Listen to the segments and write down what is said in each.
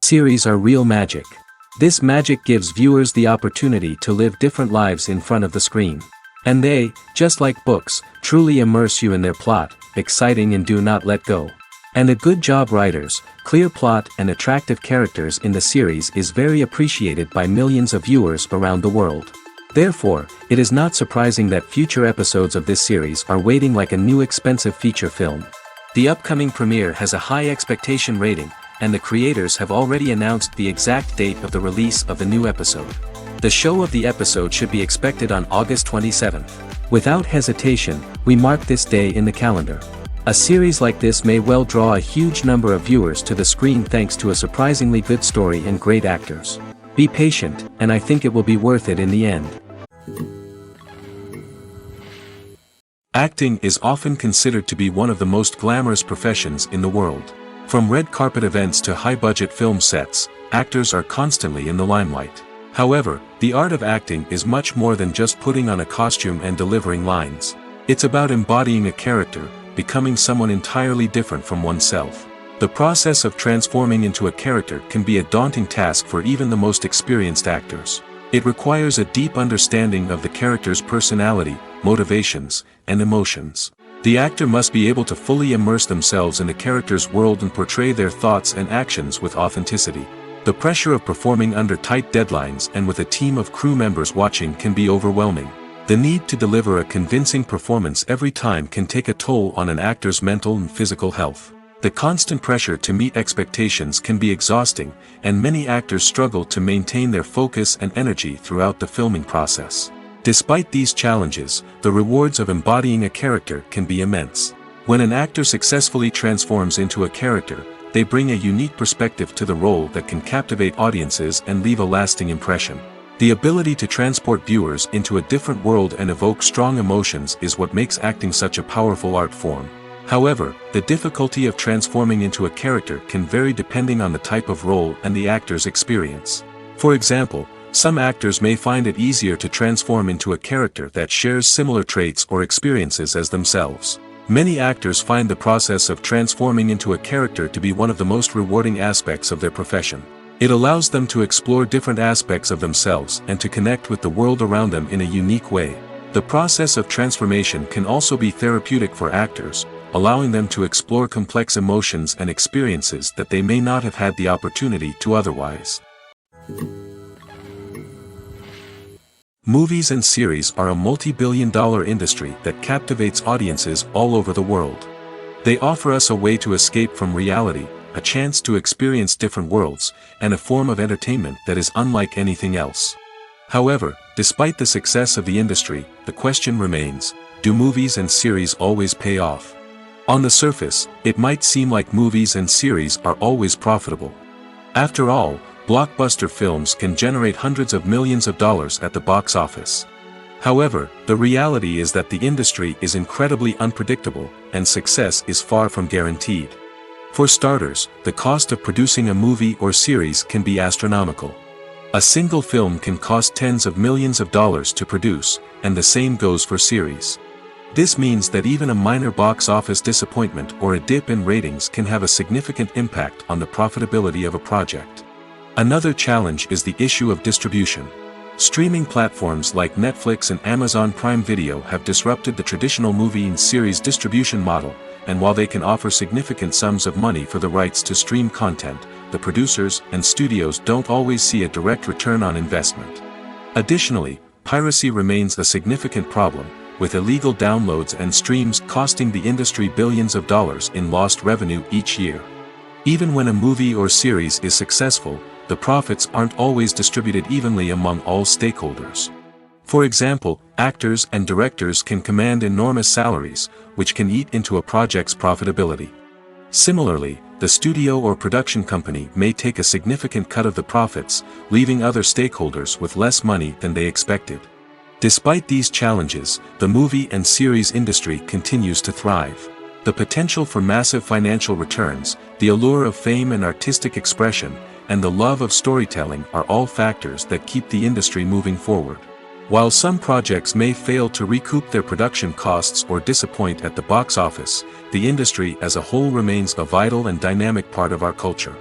Series are real magic. This magic gives viewers the opportunity to live different lives in front of the screen. And they, just like books, truly immerse you in their plot, exciting and do not let go. And a good job writers, clear plot and attractive characters in the series is very appreciated by millions of viewers around the world. Therefore, it is not surprising that future episodes of this series are waiting like a new expensive feature film. The upcoming premiere has a high expectation rating, and the creators have already announced the exact date of the release of the new episode. The show of the episode should be expected on August 27th. Without hesitation, we mark this day in the calendar. A series like this may well draw a huge number of viewers to the screen thanks to a surprisingly good story and great actors. Be patient, and I think it will be worth it in the end. Acting is often considered to be one of the most glamorous professions in the world. From red carpet events to high-budget film sets, actors are constantly in the limelight. However, the art of acting is much more than just putting on a costume and delivering lines. It's about embodying a character, becoming someone entirely different from oneself. The process of transforming into a character can be a daunting task for even the most experienced actors. It requires a deep understanding of the character's personality, motivations, and emotions. The actor must be able to fully immerse themselves in the character's world and portray their thoughts and actions with authenticity. The pressure of performing under tight deadlines and with a team of crew members watching can be overwhelming. The need to deliver a convincing performance every time can take a toll on an actor's mental and physical health. The constant pressure to meet expectations can be exhausting, and many actors struggle to maintain their focus and energy throughout the filming process. Despite these challenges, the rewards of embodying a character can be immense. When an actor successfully transforms into a character, they bring a unique perspective to the role that can captivate audiences and leave a lasting impression. The ability to transport viewers into a different world and evoke strong emotions is what makes acting such a powerful art form. However, the difficulty of transforming into a character can vary depending on the type of role and the actor's experience. For example, some actors may find it easier to transform into a character that shares similar traits or experiences as themselves. Many actors find the process of transforming into a character to be one of the most rewarding aspects of their profession. It allows them to explore different aspects of themselves and to connect with the world around them in a unique way. The process of transformation can also be therapeutic for actors, allowing them to explore complex emotions and experiences that they may not have had the opportunity to otherwise. Movies and series are a multi-billion-dollar industry that captivates audiences all over the world. They offer us a way to escape from reality, a chance to experience different worlds, and a form of entertainment that is unlike anything else. However, despite the success of the industry, the question remains, do movies and series always pay off? On the surface, it might seem like movies and series are always profitable. After all, blockbuster films can generate hundreds of millions of dollars at the box office. However, the reality is that the industry is incredibly unpredictable, and success is far from guaranteed. For starters, the cost of producing a movie or series can be astronomical. A single film can cost tens of millions of dollars to produce, and the same goes for series. This means that even a minor box office disappointment or a dip in ratings can have a significant impact on the profitability of a project. Another challenge is the issue of distribution. Streaming platforms like Netflix and Amazon Prime Video have disrupted the traditional movie and series distribution model, and while they can offer significant sums of money for the rights to stream content, the producers and studios don't always see a direct return on investment. Additionally, piracy remains a significant problem, with illegal downloads and streams costing the industry billions of dollars in lost revenue each year. Even when a movie or series is successful, the profits aren't always distributed evenly among all stakeholders. For example, actors and directors can command enormous salaries, which can eat into a project's profitability. Similarly, the studio or production company may take a significant cut of the profits, leaving other stakeholders with less money than they expected. Despite these challenges, the movie and series industry continues to thrive. The potential for massive financial returns, the allure of fame and artistic expression, and the love of storytelling are all factors that keep the industry moving forward. While some projects may fail to recoup their production costs or disappoint at the box office, the industry as a whole remains a vital and dynamic part of our culture.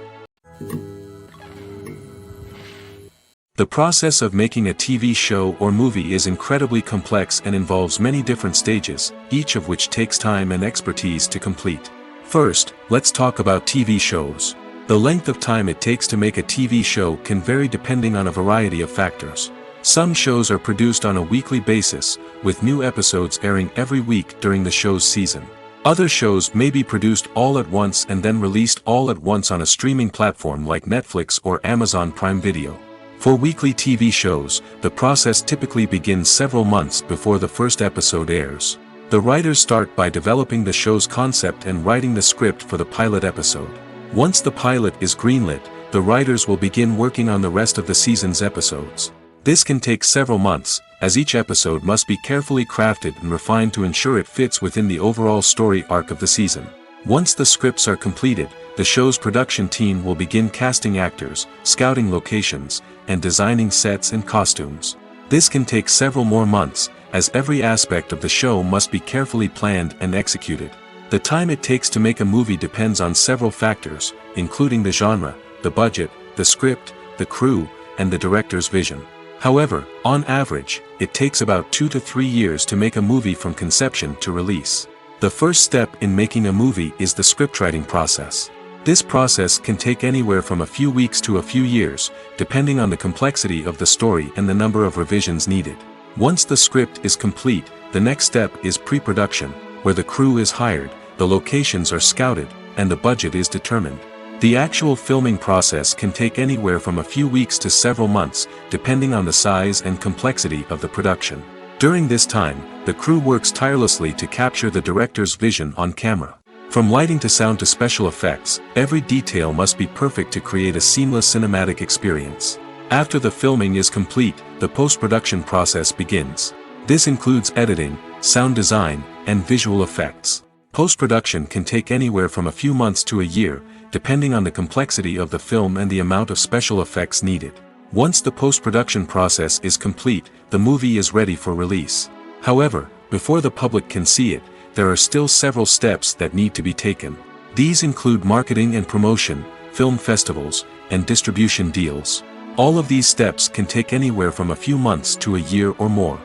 The process of making a TV show or movie is incredibly complex and involves many different stages, each of which takes time and expertise to complete. First, let's talk about TV shows. The length of time it takes to make a TV show can vary depending on a variety of factors. Some shows are produced on a weekly basis, with new episodes airing every week during the show's season. Other shows may be produced all at once and then released all at once on a streaming platform like Netflix or Amazon Prime Video. For weekly TV shows, the process typically begins several months before the first episode airs. The writers start by developing the show's concept and writing the script for the pilot episode. Once the pilot is greenlit, the writers will begin working on the rest of the season's episodes. This can take several months, as each episode must be carefully crafted and refined to ensure it fits within the overall story arc of the season. Once the scripts are completed, the show's production team will begin casting actors, scouting locations, and designing sets and costumes. This can take several more months, as every aspect of the show must be carefully planned and executed. The time it takes to make a movie depends on several factors, including the genre, the budget, the script, the crew, and the director's vision. However, on average, it takes about 2 to 3 years to make a movie from conception to release. The first step in making a movie is the scriptwriting process. This process can take anywhere from a few weeks to a few years, depending on the complexity of the story and the number of revisions needed. Once the script is complete, the next step is pre-production, where the crew is hired, the locations are scouted, and the budget is determined. The actual filming process can take anywhere from a few weeks to several months, depending on the size and complexity of the production. During this time, the crew works tirelessly to capture the director's vision on camera. From lighting to sound to special effects, every detail must be perfect to create a seamless cinematic experience. After the filming is complete, the post-production process begins. This includes editing, sound design, and visual effects. Post-production can take anywhere from a few months to a year, depending on the complexity of the film and the amount of special effects needed. Once the post-production process is complete, the movie is ready for release. However, before the public can see it, there are still several steps that need to be taken. These include marketing and promotion, film festivals, and distribution deals. All of these steps can take anywhere from a few months to a year or more.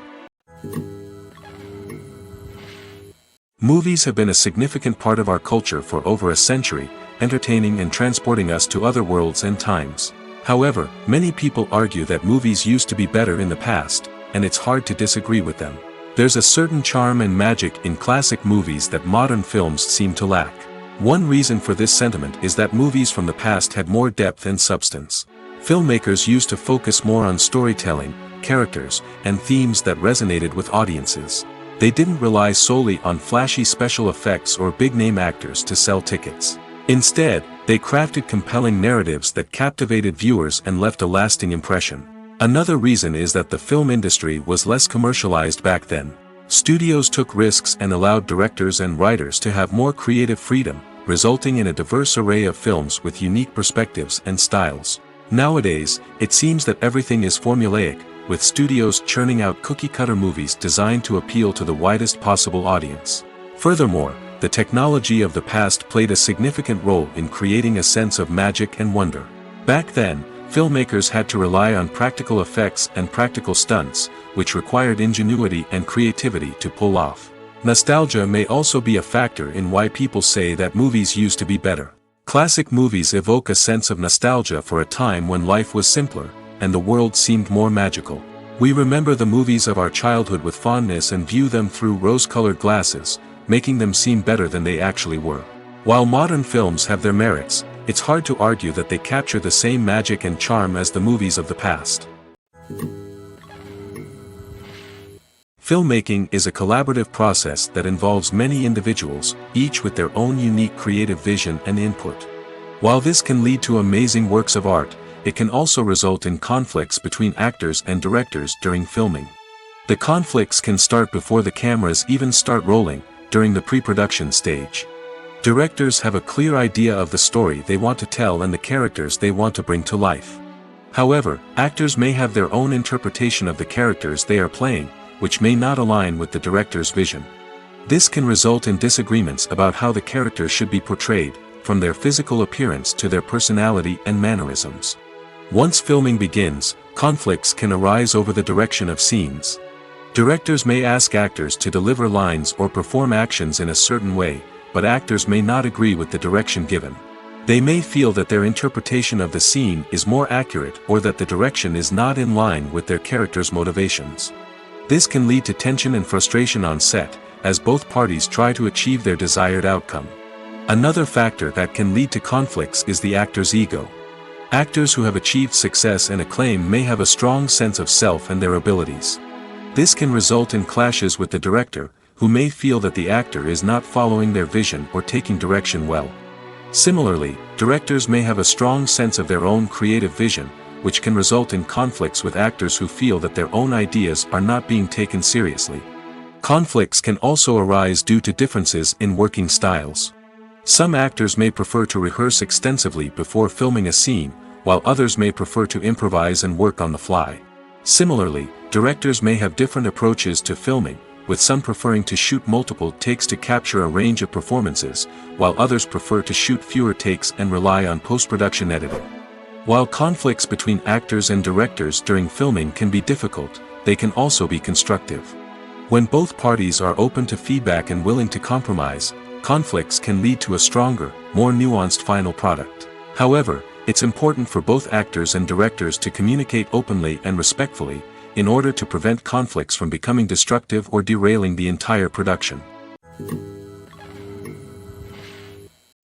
Movies have been a significant part of our culture for over a century, entertaining and transporting us to other worlds and times. However, many people argue that movies used to be better in the past, and it's hard to disagree with them. There's a certain charm and magic in classic movies that modern films seem to lack. One reason for this sentiment is that movies from the past had more depth and substance. Filmmakers used to focus more on storytelling, characters, and themes that resonated with audiences. They didn't rely solely on flashy special effects or big-name actors to sell tickets. Instead, they crafted compelling narratives that captivated viewers and left a lasting impression. Another reason is that the film industry was less commercialized back then. Studios took risks and allowed directors and writers to have more creative freedom, resulting in a diverse array of films with unique perspectives and styles. Nowadays, it seems that everything is formulaic, with studios churning out cookie-cutter movies designed to appeal to the widest possible audience. Furthermore, the technology of the past played a significant role in creating a sense of magic and wonder. Back then, filmmakers had to rely on practical effects and practical stunts, which required ingenuity and creativity to pull off. Nostalgia may also be a factor in why people say that movies used to be better. Classic movies evoke a sense of nostalgia for a time when life was simpler, and the world seemed more magical. We remember the movies of our childhood with fondness and view them through rose-colored glasses, making them seem better than they actually were. While modern films have their merits, it's hard to argue that they capture the same magic and charm as the movies of the past. Filmmaking is a collaborative process that involves many individuals, each with their own unique creative vision and input. While this can lead to amazing works of art, it can also result in conflicts between actors and directors during filming. The conflicts can start before the cameras even start rolling, during the pre-production stage. Directors have a clear idea of the story they want to tell and the characters they want to bring to life. However, actors may have their own interpretation of the characters they are playing, which may not align with the director's vision. This can result in disagreements about how the characters should be portrayed, from their physical appearance to their personality and mannerisms. Once filming begins, conflicts can arise over the direction of scenes. Directors may ask actors to deliver lines or perform actions in a certain way, but actors may not agree with the direction given. They may feel that their interpretation of the scene is more accurate or that the direction is not in line with their character's motivations. This can lead to tension and frustration on set, as both parties try to achieve their desired outcome. Another factor that can lead to conflicts is the actor's ego. Actors who have achieved success and acclaim may have a strong sense of self and their abilities. This can result in clashes with the director, who may feel that the actor is not following their vision or taking direction well. Similarly, directors may have a strong sense of their own creative vision, which can result in conflicts with actors who feel that their own ideas are not being taken seriously. Conflicts can also arise due to differences in working styles. Some actors may prefer to rehearse extensively before filming a scene, while others may prefer to improvise and work on the fly. Similarly, directors may have different approaches to filming, with some preferring to shoot multiple takes to capture a range of performances, while others prefer to shoot fewer takes and rely on post-production editing. While conflicts between actors and directors during filming can be difficult, they can also be constructive. When both parties are open to feedback and willing to compromise, conflicts can lead to a stronger, more nuanced final product. However, it's important for both actors and directors to communicate openly and respectfully, in order to prevent conflicts from becoming destructive or derailing the entire production.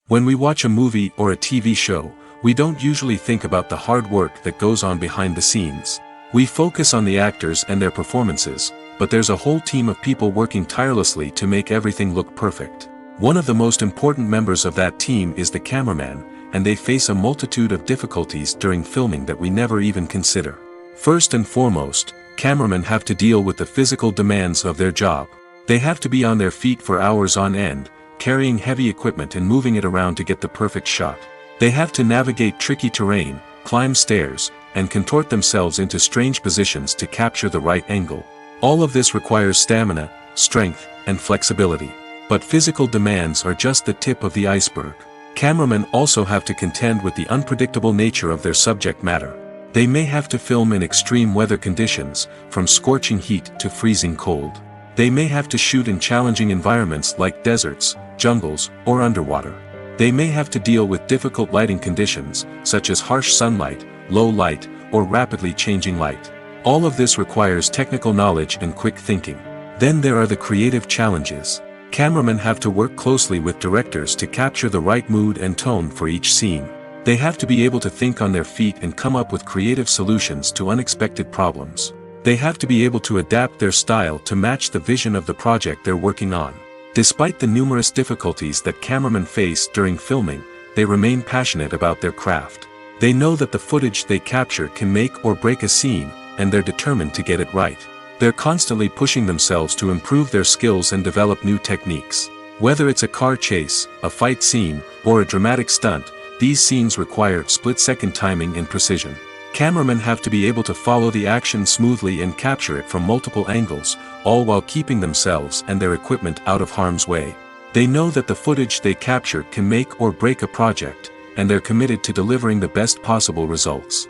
When we watch a movie or a TV show, we don't usually think about the hard work that goes on behind the scenes. We focus on the actors and their performances, but there's a whole team of people working tirelessly to make everything look perfect. One of the most important members of that team is the cameraman, and they face a multitude of difficulties during filming that we never even consider. First and foremost, cameramen have to deal with the physical demands of their job. They have to be on their feet for hours on end, carrying heavy equipment and moving it around to get the perfect shot. They have to navigate tricky terrain, climb stairs, and contort themselves into strange positions to capture the right angle. All of this requires stamina, strength, and flexibility. But physical demands are just the tip of the iceberg. Cameramen also have to contend with the unpredictable nature of their subject matter. They may have to film in extreme weather conditions, from scorching heat to freezing cold. They may have to shoot in challenging environments like deserts, jungles, or underwater. They may have to deal with difficult lighting conditions, such as harsh sunlight, low light, or rapidly changing light. All of this requires technical knowledge and quick thinking. Then there are the creative challenges. Cameramen have to work closely with directors to capture the right mood and tone for each scene. They have to be able to think on their feet and come up with creative solutions to unexpected problems. They have to be able to adapt their style to match the vision of the project they're working on. Despite the numerous difficulties that cameramen face during filming, they remain passionate about their craft. They know that the footage they capture can make or break a scene, and they're determined to get it right. They're constantly pushing themselves to improve their skills and develop new techniques. Whether it's a car chase, a fight scene, or a dramatic stunt, these scenes require split-second timing and precision. Cameramen have to be able to follow the action smoothly and capture it from multiple angles, all while keeping themselves and their equipment out of harm's way. They know that the footage they capture can make or break a project, and they're committed to delivering the best possible results.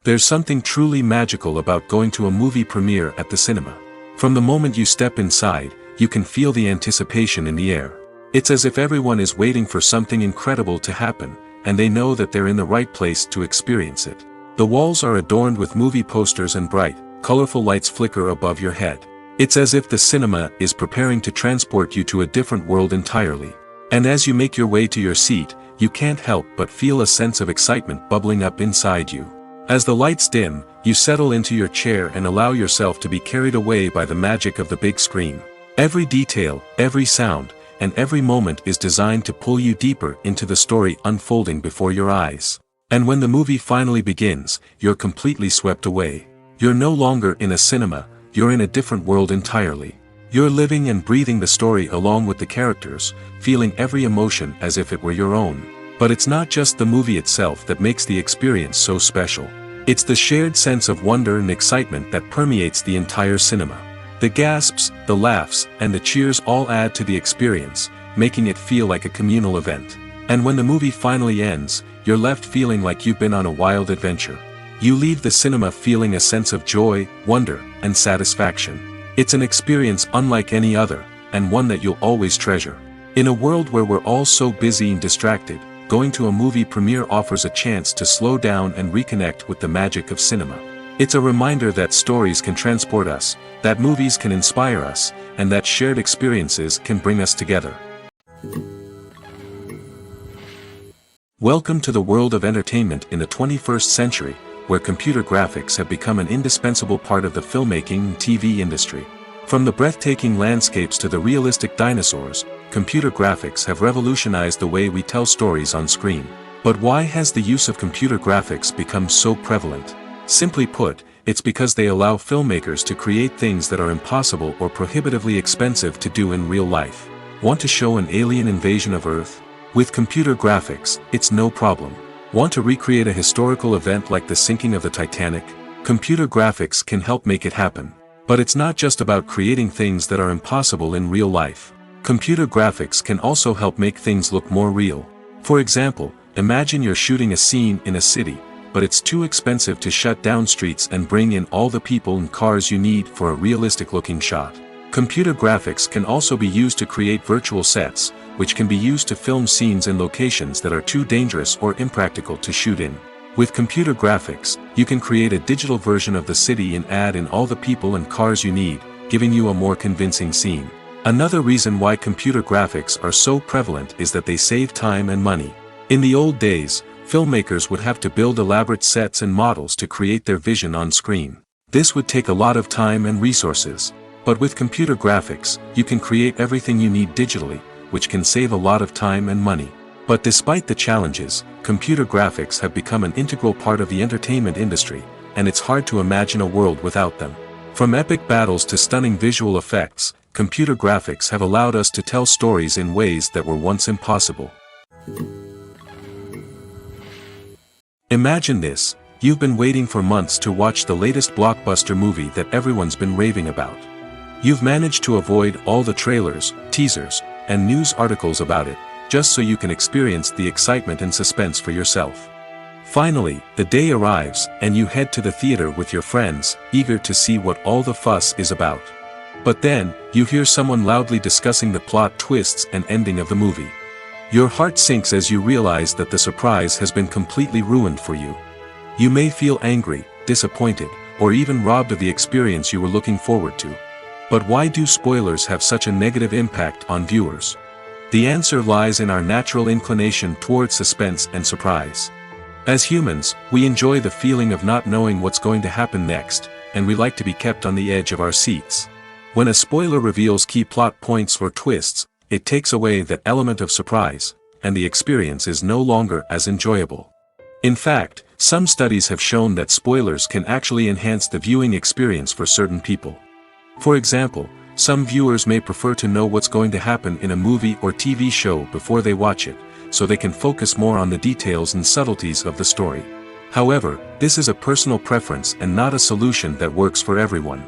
There's something truly magical about going to a movie premiere at the cinema. From the moment you step inside, you can feel the anticipation in the air. It's as if everyone is waiting for something incredible to happen, and they know that they're in the right place to experience it. The walls are adorned with movie posters and bright, colorful lights flicker above your head. It's as if the cinema is preparing to transport you to a different world entirely. And as you make your way to your seat, you can't help but feel a sense of excitement bubbling up inside you. As the lights dim, you settle into your chair and allow yourself to be carried away by the magic of the big screen. Every detail, every sound, and every moment is designed to pull you deeper into the story unfolding before your eyes. And when the movie finally begins, you're completely swept away. You're no longer in a cinema, you're in a different world entirely. You're living and breathing the story along with the characters, feeling every emotion as if it were your own. But it's not just the movie itself that makes the experience so special. It's the shared sense of wonder and excitement that permeates the entire cinema. The gasps, the laughs, and the cheers all add to the experience, making it feel like a communal event. And when the movie finally ends, you're left feeling like you've been on a wild adventure. You leave the cinema feeling a sense of joy, wonder, and satisfaction. It's an experience unlike any other, and one that you'll always treasure. In a world where we're all so busy and distracted, going to a movie premiere offers a chance to slow down and reconnect with the magic of cinema. It's a reminder that stories can transport us, that movies can inspire us, and that shared experiences can bring us together. Welcome to the world of entertainment in the 21st century, where computer graphics have become an indispensable part of the filmmaking and TV industry. From the breathtaking landscapes to the realistic dinosaurs, computer graphics have revolutionized the way we tell stories on screen. But why has the use of computer graphics become so prevalent? Simply put, it's because they allow filmmakers to create things that are impossible or prohibitively expensive to do in real life. Want to show an alien invasion of Earth? With computer graphics, it's no problem. Want to recreate a historical event like the sinking of the Titanic? Computer graphics can help make it happen. But it's not just about creating things that are impossible in real life. Computer graphics can also help make things look more real. For example, imagine you're shooting a scene in a city, but it's too expensive to shut down streets and bring in all the people and cars you need for a realistic-looking shot. Computer graphics can also be used to create virtual sets, which can be used to film scenes in locations that are too dangerous or impractical to shoot in. With computer graphics, you can create a digital version of the city and add in all the people and cars you need, giving you a more convincing scene. Another reason why computer graphics are so prevalent is that they save time and money. In the old days, filmmakers would have to build elaborate sets and models to create their vision on screen. This would take a lot of time and resources. But with computer graphics, you can create everything you need digitally, which can save a lot of time and money. But despite the challenges, computer graphics have become an integral part of the entertainment industry, and it's hard to imagine a world without them. From epic battles to stunning visual effects, computer graphics have allowed us to tell stories in ways that were once impossible. Imagine this: you've been waiting for months to watch the latest blockbuster movie that everyone's been raving about. You've managed to avoid all the trailers, teasers, and news articles about it, just so you can experience the excitement and suspense for yourself. Finally, the day arrives, and you head to the theater with your friends, eager to see what all the fuss is about. But then, you hear someone loudly discussing the plot twists and ending of the movie. Your heart sinks as you realize that the surprise has been completely ruined for you. You may feel angry, disappointed, or even robbed of the experience you were looking forward to. But why do spoilers have such a negative impact on viewers? The answer lies in our natural inclination toward suspense and surprise. As humans, we enjoy the feeling of not knowing what's going to happen next, and we like to be kept on the edge of our seats. When a spoiler reveals key plot points or twists, it takes away that element of surprise, and the experience is no longer as enjoyable. In fact, some studies have shown that spoilers can actually enhance the viewing experience for certain people. For example, some viewers may prefer to know what's going to happen in a movie or TV show before they watch it, so they can focus more on the details and subtleties of the story. However, this is a personal preference and not a solution that works for everyone.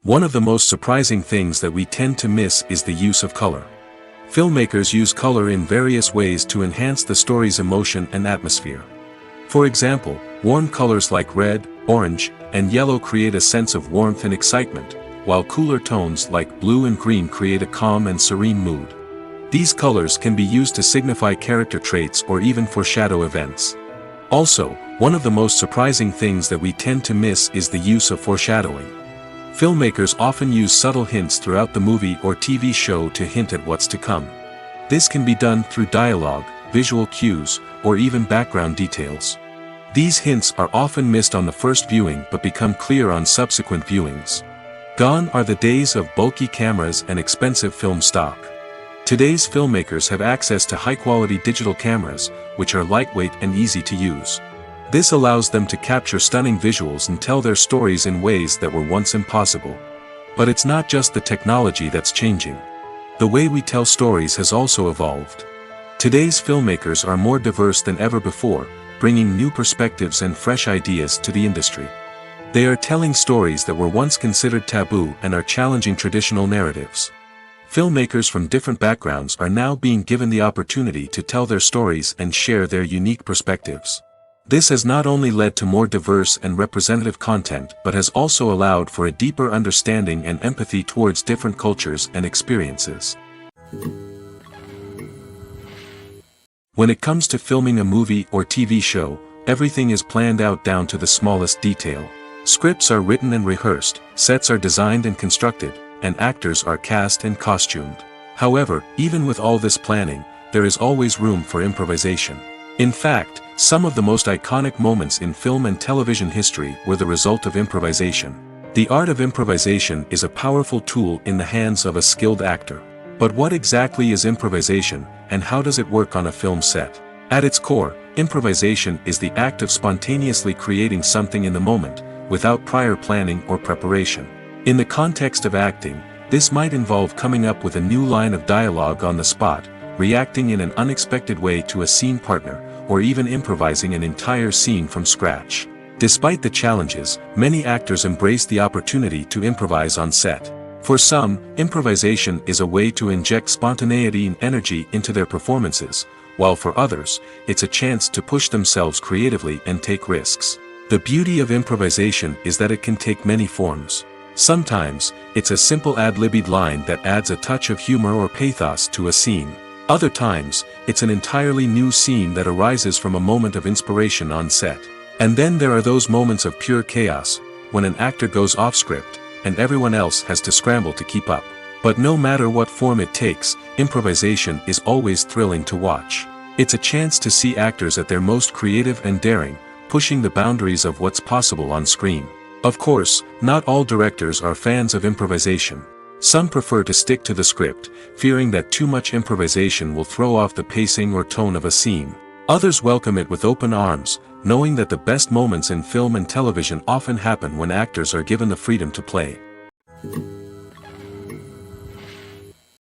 One of the most surprising things that we tend to miss is the use of color. Filmmakers use color in various ways to enhance the story's emotion and atmosphere. For example, warm colors like red, orange, and yellow create a sense of warmth and excitement, while cooler tones like blue and green create a calm and serene mood. These colors can be used to signify character traits or even foreshadow events. Also, one of the most surprising things that we tend to miss is the use of foreshadowing. Filmmakers often use subtle hints throughout the movie or TV show to hint at what's to come. This can be done through dialogue, visual cues, or even background details. These hints are often missed on the first viewing but become clear on subsequent viewings. Gone are the days of bulky cameras and expensive film stock. Today's filmmakers have access to high-quality digital cameras, which are lightweight and easy to use. This allows them to capture stunning visuals and tell their stories in ways that were once impossible. But it's not just the technology that's changing. The way we tell stories has also evolved. Today's filmmakers are more diverse than ever before, bringing new perspectives and fresh ideas to the industry. They are telling stories that were once considered taboo and are challenging traditional narratives. Filmmakers from different backgrounds are now being given the opportunity to tell their stories and share their unique perspectives. This has not only led to more diverse and representative content but has also allowed for a deeper understanding and empathy towards different cultures and experiences. When it comes to filming a movie or TV show, everything is planned out down to the smallest detail. Scripts are written and rehearsed, sets are designed and constructed, and actors are cast and costumed. However, even with all this planning, there is always room for improvisation. In fact, some of the most iconic moments in film and television history were the result of improvisation. The art of improvisation is a powerful tool in the hands of a skilled actor. But what exactly is improvisation, and how does it work on a film set? At its core, improvisation is the act of spontaneously creating something in the moment, without prior planning or preparation. In the context of acting, this might involve coming up with a new line of dialogue on the spot, reacting in an unexpected way to a scene partner, or even improvising an entire scene from scratch. Despite the challenges, many actors embrace the opportunity to improvise on set. For some, improvisation is a way to inject spontaneity and energy into their performances, while for others, it's a chance to push themselves creatively and take risks. The beauty of improvisation is that it can take many forms. Sometimes, it's a simple ad-libbed line that adds a touch of humor or pathos to a scene. Other times, it's an entirely new scene that arises from a moment of inspiration on set. And then there are those moments of pure chaos, when an actor goes off script, and everyone else has to scramble to keep up. But no matter what form it takes, improvisation is always thrilling to watch. It's a chance to see actors at their most creative and daring, pushing the boundaries of what's possible on screen. Of course, not all directors are fans of improvisation. Some prefer to stick to the script, fearing that too much improvisation will throw off the pacing or tone of a scene. Others welcome it with open arms, knowing that the best moments in film and television often happen when actors are given the freedom to play.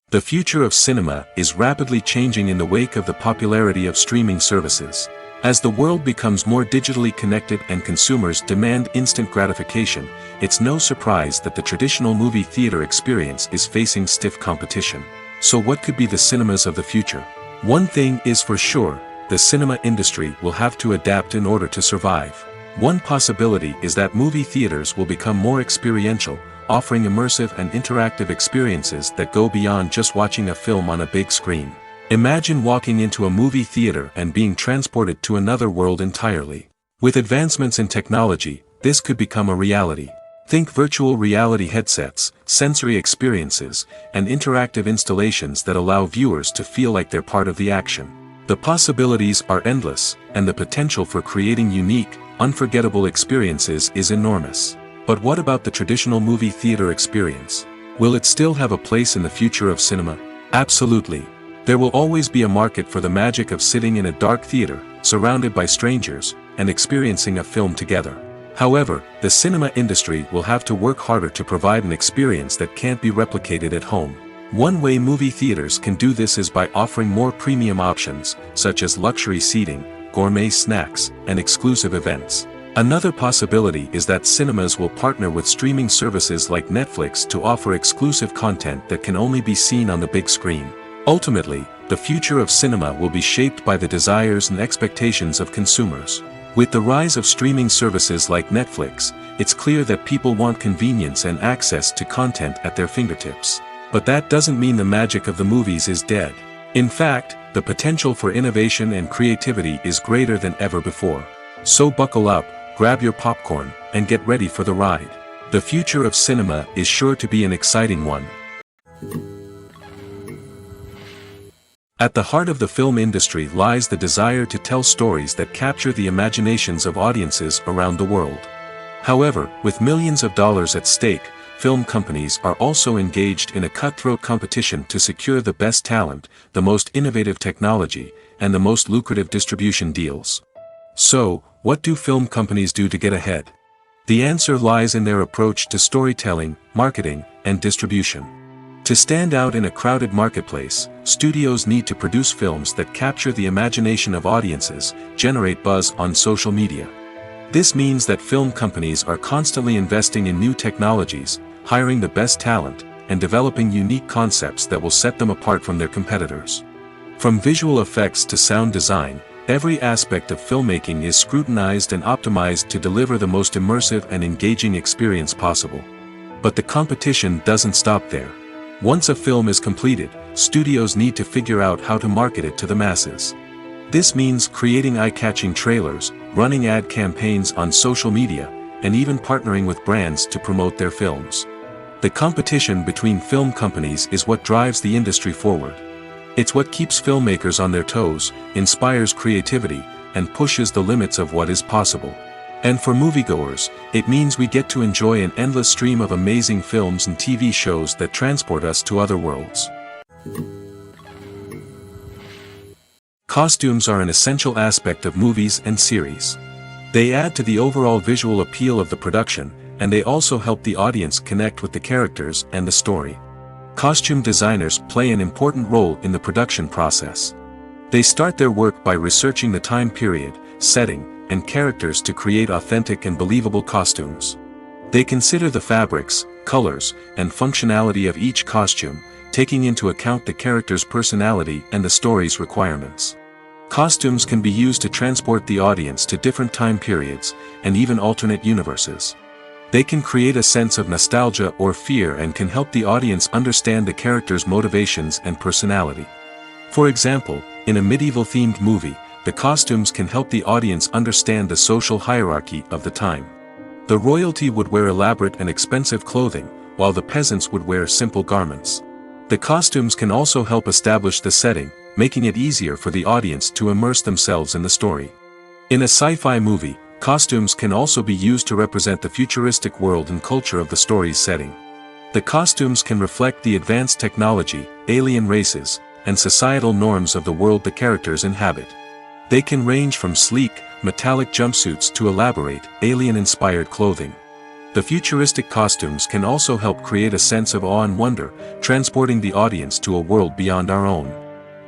The future of cinema is rapidly changing in the wake of the popularity of streaming services. As the world becomes more digitally connected and consumers demand instant gratification, it's no surprise that the traditional movie theater experience is facing stiff competition. So what could be the cinemas of the future? One thing is for sure, the cinema industry will have to adapt in order to survive. One possibility is that movie theaters will become more experiential, offering immersive and interactive experiences that go beyond just watching a film on a big screen. Imagine walking into a movie theater and being transported to another world entirely. With advancements in technology, this could become a reality. Think virtual reality headsets, sensory experiences, and interactive installations that allow viewers to feel like they're part of the action. The possibilities are endless, and the potential for creating unique, unforgettable experiences is enormous. But what about the traditional movie theater experience? Will it still have a place in the future of cinema? Absolutely. There will always be a market for the magic of sitting in a dark theater, surrounded by strangers, and experiencing a film together. However, the cinema industry will have to work harder to provide an experience that can't be replicated at home. One way movie theaters can do this is by offering more premium options, such as luxury seating, gourmet snacks, and exclusive events. Another possibility is that cinemas will partner with streaming services like Netflix to offer exclusive content that can only be seen on the big screen. Ultimately, the future of cinema will be shaped by the desires and expectations of consumers. With the rise of streaming services like Netflix, it's clear that people want convenience and access to content at their fingertips. But that doesn't mean the magic of the movies is dead. In fact, the potential for innovation and creativity is greater than ever before. So buckle up, grab your popcorn, and get ready for the ride. The future of cinema is sure to be an exciting one. At the heart of the film industry lies the desire to tell stories that capture the imaginations of audiences around the world. However, with millions of dollars at stake, film companies are also engaged in a cutthroat competition to secure the best talent, the most innovative technology, and the most lucrative distribution deals. So, what do film companies do to get ahead? The answer lies in their approach to storytelling, marketing, and distribution. To stand out in a crowded marketplace, studios need to produce films that capture the imagination of audiences, generate buzz on social media. This means that film companies are constantly investing in new technologies, hiring the best talent, and developing unique concepts that will set them apart from their competitors. From visual effects to sound design, every aspect of filmmaking is scrutinized and optimized to deliver the most immersive and engaging experience possible. But the competition doesn't stop there. Once a film is completed, studios need to figure out how to market it to the masses. This means creating eye-catching trailers, running ad campaigns on social media, and even partnering with brands to promote their films. The competition between film companies is what drives the industry forward. It's what keeps filmmakers on their toes, inspires creativity, and pushes the limits of what is possible. And for moviegoers, it means we get to enjoy an endless stream of amazing films and TV shows that transport us to other worlds. Costumes are an essential aspect of movies and series. They add to the overall visual appeal of the production, and they also help the audience connect with the characters and the story. Costume designers play an important role in the production process. They start their work by researching the time period, setting, and characters to create authentic and believable costumes. They consider the fabrics, colors, and functionality of each costume, taking into account the character's personality and the story's requirements. Costumes can be used to transport the audience to different time periods, and even alternate universes. They can create a sense of nostalgia or fear and can help the audience understand the character's motivations and personality. For example, in a medieval-themed movie, the costumes can help the audience understand the social hierarchy of the time. The royalty would wear elaborate and expensive clothing, while the peasants would wear simple garments. The costumes can also help establish the setting, making it easier for the audience to immerse themselves in the story. In a sci-fi movie, costumes can also be used to represent the futuristic world and culture of the story's setting. The costumes can reflect the advanced technology, alien races, and societal norms of the world the characters inhabit. They can range from sleek, metallic jumpsuits to elaborate, alien-inspired clothing. The futuristic costumes can also help create a sense of awe and wonder, transporting the audience to a world beyond our own.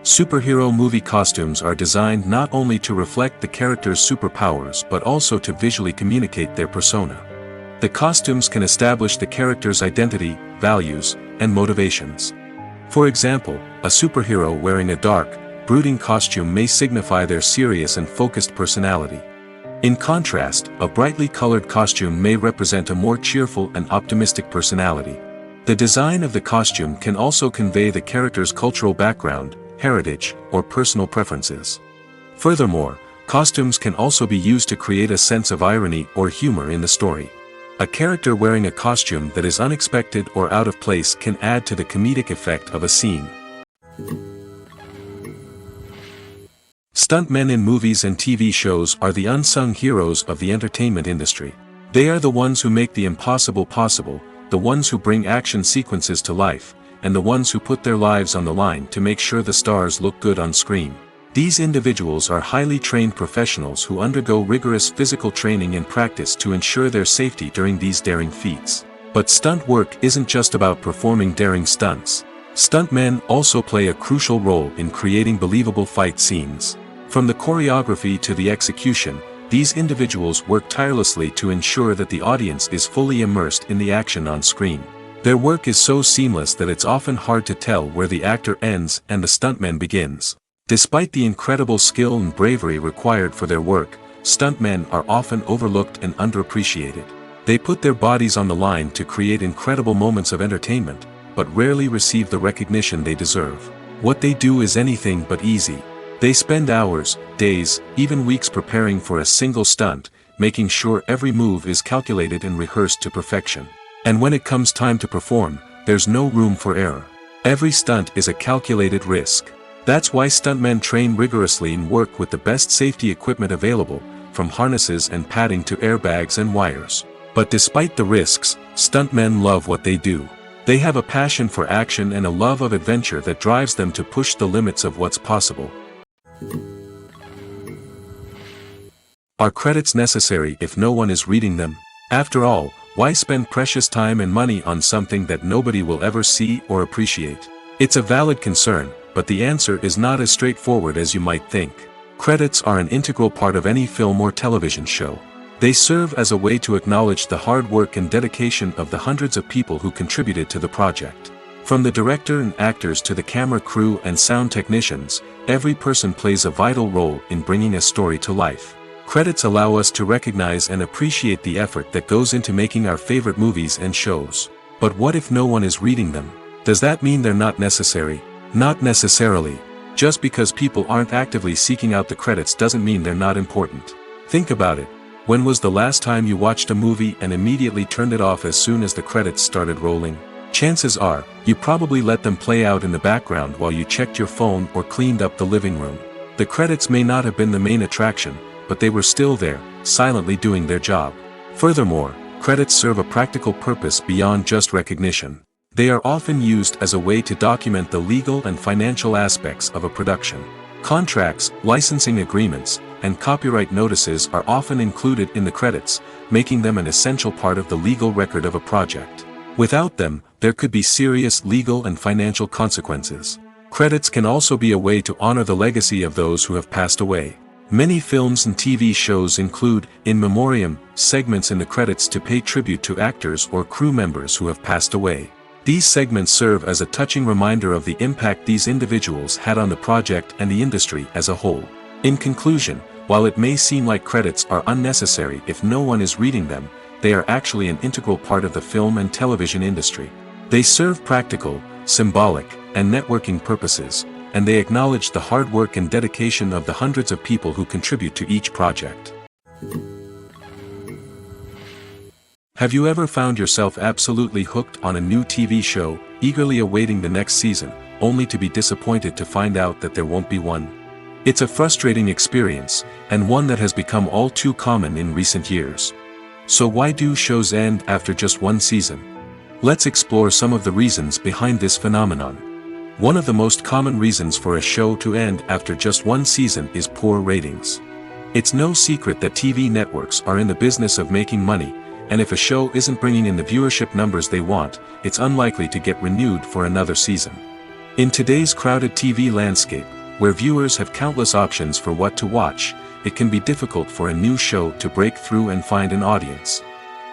Superhero movie costumes are designed not only to reflect the character's superpowers but also to visually communicate their persona. The costumes can establish the character's identity, values, and motivations. For example, a superhero wearing a dark, brooding costume may signify their serious and focused personality. In contrast, a brightly colored costume may represent a more cheerful and optimistic personality. The design of the costume can also convey the character's cultural background, heritage, or personal preferences. Furthermore, costumes can also be used to create a sense of irony or humor in the story. A character wearing a costume that is unexpected or out of place can add to the comedic effect of a scene. Stuntmen in movies and TV shows are the unsung heroes of the entertainment industry. They are the ones who make the impossible possible, the ones who bring action sequences to life, and the ones who put their lives on the line to make sure the stars look good on screen. These individuals are highly trained professionals who undergo rigorous physical training and practice to ensure their safety during these daring feats. But stunt work isn't just about performing daring stunts. Stuntmen also play a crucial role in creating believable fight scenes. From the choreography to the execution, these individuals work tirelessly to ensure that the audience is fully immersed in the action on screen. Their work is so seamless that it's often hard to tell where the actor ends and the stuntman begins. Despite the incredible skill and bravery required for their work, stuntmen are often overlooked and underappreciated. They put their bodies on the line to create incredible moments of entertainment, but rarely receive the recognition they deserve. What they do is anything but easy. They spend hours, days, even weeks preparing for a single stunt, making sure every move is calculated and rehearsed to perfection. And when it comes time to perform, there's no room for error. Every stunt is a calculated risk. That's why stuntmen train rigorously and work with the best safety equipment available, from harnesses and padding to airbags and wires. But despite the risks, stuntmen love what they do. They have a passion for action and a love of adventure that drives them to push the limits of what's possible. Are credits necessary if no one is reading them? After all, why spend precious time and money on something that nobody will ever see or appreciate? It's a valid concern, but the answer is not as straightforward as you might think. Credits are an integral part of any film or television show. They serve as a way to acknowledge the hard work and dedication of the hundreds of people who contributed to the project. From the director and actors to the camera crew and sound technicians, every person plays a vital role in bringing a story to life. Credits allow us to recognize and appreciate the effort that goes into making our favorite movies and shows. But what if no one is reading them? Does that mean they're not necessary? Not necessarily. Just because people aren't actively seeking out the credits doesn't mean they're not important. Think about it. When was the last time you watched a movie and immediately turned it off as soon as the credits started rolling? Chances are, you probably let them play out in the background while you checked your phone or cleaned up the living room. The credits may not have been the main attraction, but they were still there, silently doing their job. Furthermore, credits serve a practical purpose beyond just recognition. They are often used as a way to document the legal and financial aspects of a production. Contracts, licensing agreements, and copyright notices are often included in the credits, making them an essential part of the legal record of a project. Without them, there could be serious legal and financial consequences. Credits can also be a way to honor the legacy of those who have passed away. Many films and TV shows include, in memoriam, segments in the credits to pay tribute to actors or crew members who have passed away. These segments serve as a touching reminder of the impact these individuals had on the project and the industry as a whole. In conclusion, while it may seem like credits are unnecessary if no one is reading them, they are actually an integral part of the film and television industry. They serve practical, symbolic, and networking purposes, and they acknowledge the hard work and dedication of the hundreds of people who contribute to each project. Have you ever found yourself absolutely hooked on a new TV show, eagerly awaiting the next season, only to be disappointed to find out that there won't be one? It's a frustrating experience, and one that has become all too common in recent years. So why do shows end after just one season? Let's explore some of the reasons behind this phenomenon. One of the most common reasons for a show to end after just one season is poor ratings. It's no secret that TV networks are in the business of making money, and if a show isn't bringing in the viewership numbers they want, it's unlikely to get renewed for another season. In today's crowded TV landscape, where viewers have countless options for what to watch, it can be difficult for a new show to break through and find an audience.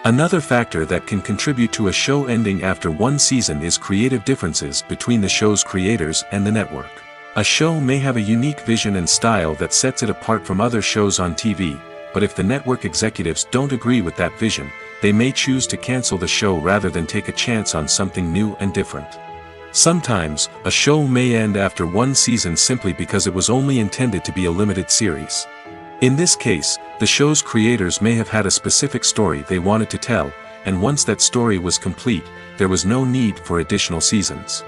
Another factor that can contribute to a show ending after one season is creative differences between the show's creators and the network. A show may have a unique vision and style that sets it apart from other shows on TV, but if the network executives don't agree with that vision, they may choose to cancel the show rather than take a chance on something new and different. Sometimes, a show may end after one season simply because it was only intended to be a limited series. In this case, the show's creators may have had a specific story they wanted to tell, and once that story was complete, there was no need for additional seasons.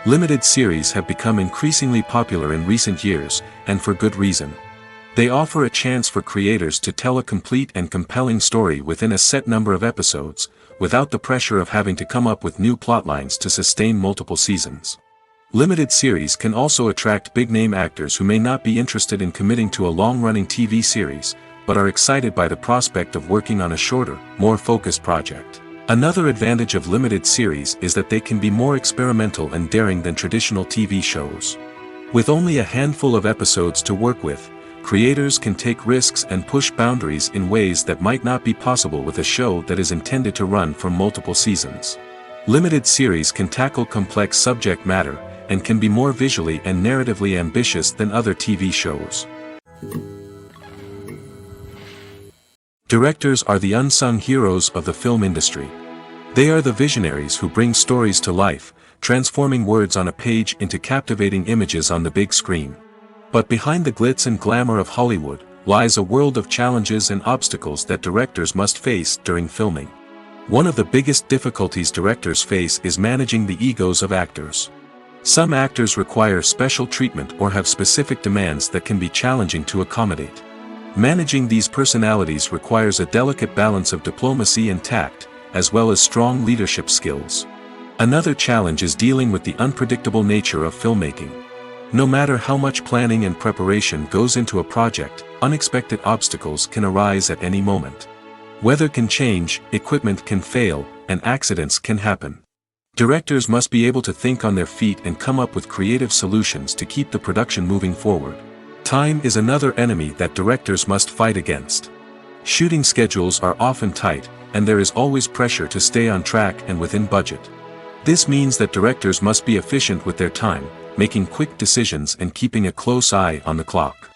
Limited series have become increasingly popular in recent years, and for good reason. They offer a chance for creators to tell a complete and compelling story within a set number of episodes, without the pressure of having to come up with new plotlines to sustain multiple seasons. Limited series can also attract big-name actors who may not be interested in committing to a long-running TV series, but are excited by the prospect of working on a shorter, more focused project. Another advantage of limited series is that they can be more experimental and daring than traditional TV shows. With only a handful of episodes to work with, creators can take risks and push boundaries in ways that might not be possible with a show that is intended to run for multiple seasons. Limited series can tackle complex subject matter, and can be more visually and narratively ambitious than other TV shows. Directors are the unsung heroes of the film industry. They are the visionaries who bring stories to life, transforming words on a page into captivating images on the big screen. But behind the glitz and glamour of Hollywood, lies a world of challenges and obstacles that directors must face during filming. One of the biggest difficulties directors face is managing the egos of actors. Some actors require special treatment or have specific demands that can be challenging to accommodate. Managing these personalities requires a delicate balance of diplomacy and tact, as well as strong leadership skills. Another challenge is dealing with the unpredictable nature of filmmaking. No matter how much planning and preparation goes into a project, unexpected obstacles can arise at any moment. Weather can change, equipment can fail, and accidents can happen. Directors must be able to think on their feet and come up with creative solutions to keep the production moving forward. Time is another enemy that directors must fight against. Shooting schedules are often tight, and there is always pressure to stay on track and within budget. This means that directors must be efficient with their time, making quick decisions and keeping a close eye on the clock.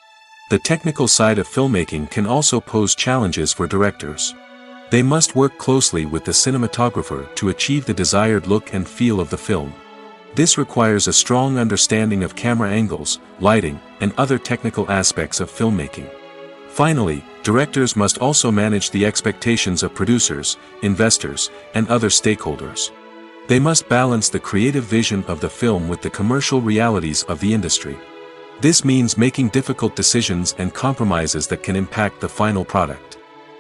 The technical side of filmmaking can also pose challenges for directors. They must work closely with the cinematographer to achieve the desired look and feel of the film. This requires a strong understanding of camera angles, lighting, and other technical aspects of filmmaking. Finally, directors must also manage the expectations of producers, investors, and other stakeholders. They must balance the creative vision of the film with the commercial realities of the industry. This means making difficult decisions and compromises that can impact the final product.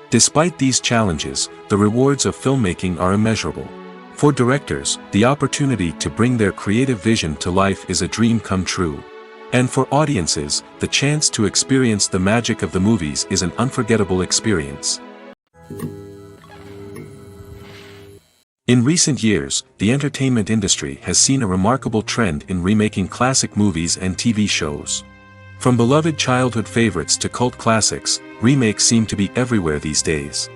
Despite these challenges, the rewards of filmmaking are immeasurable. For directors, the opportunity to bring their creative vision to life is a dream come true. And for audiences, the chance to experience the magic of the movies is an unforgettable experience. In recent years, the entertainment industry has seen a remarkable trend in remaking classic movies and TV shows. From beloved childhood favorites to cult classics, remakes seem to be everywhere these days.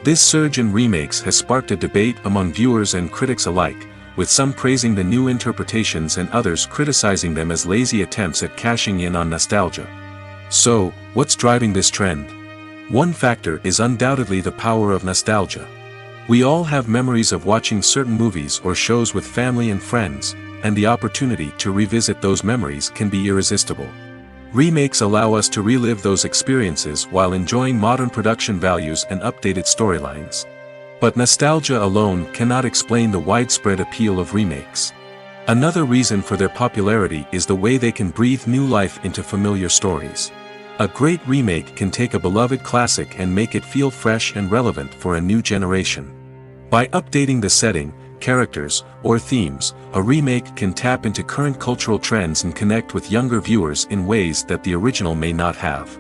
This surge in remakes has sparked a debate among viewers and critics alike, with some praising the new interpretations and others criticizing them as lazy attempts at cashing in on nostalgia. So, what's driving this trend? One factor is undoubtedly the power of nostalgia. We all have memories of watching certain movies or shows with family and friends, and the opportunity to revisit those memories can be irresistible. Remakes allow us to relive those experiences while enjoying modern production values and updated storylines. But nostalgia alone cannot explain the widespread appeal of remakes. Another reason for their popularity is the way they can breathe new life into familiar stories. A great remake can take a beloved classic and make it feel fresh and relevant for a new generation. By updating the setting, characters, or themes, a remake can tap into current cultural trends and connect with younger viewers in ways that the original may not have.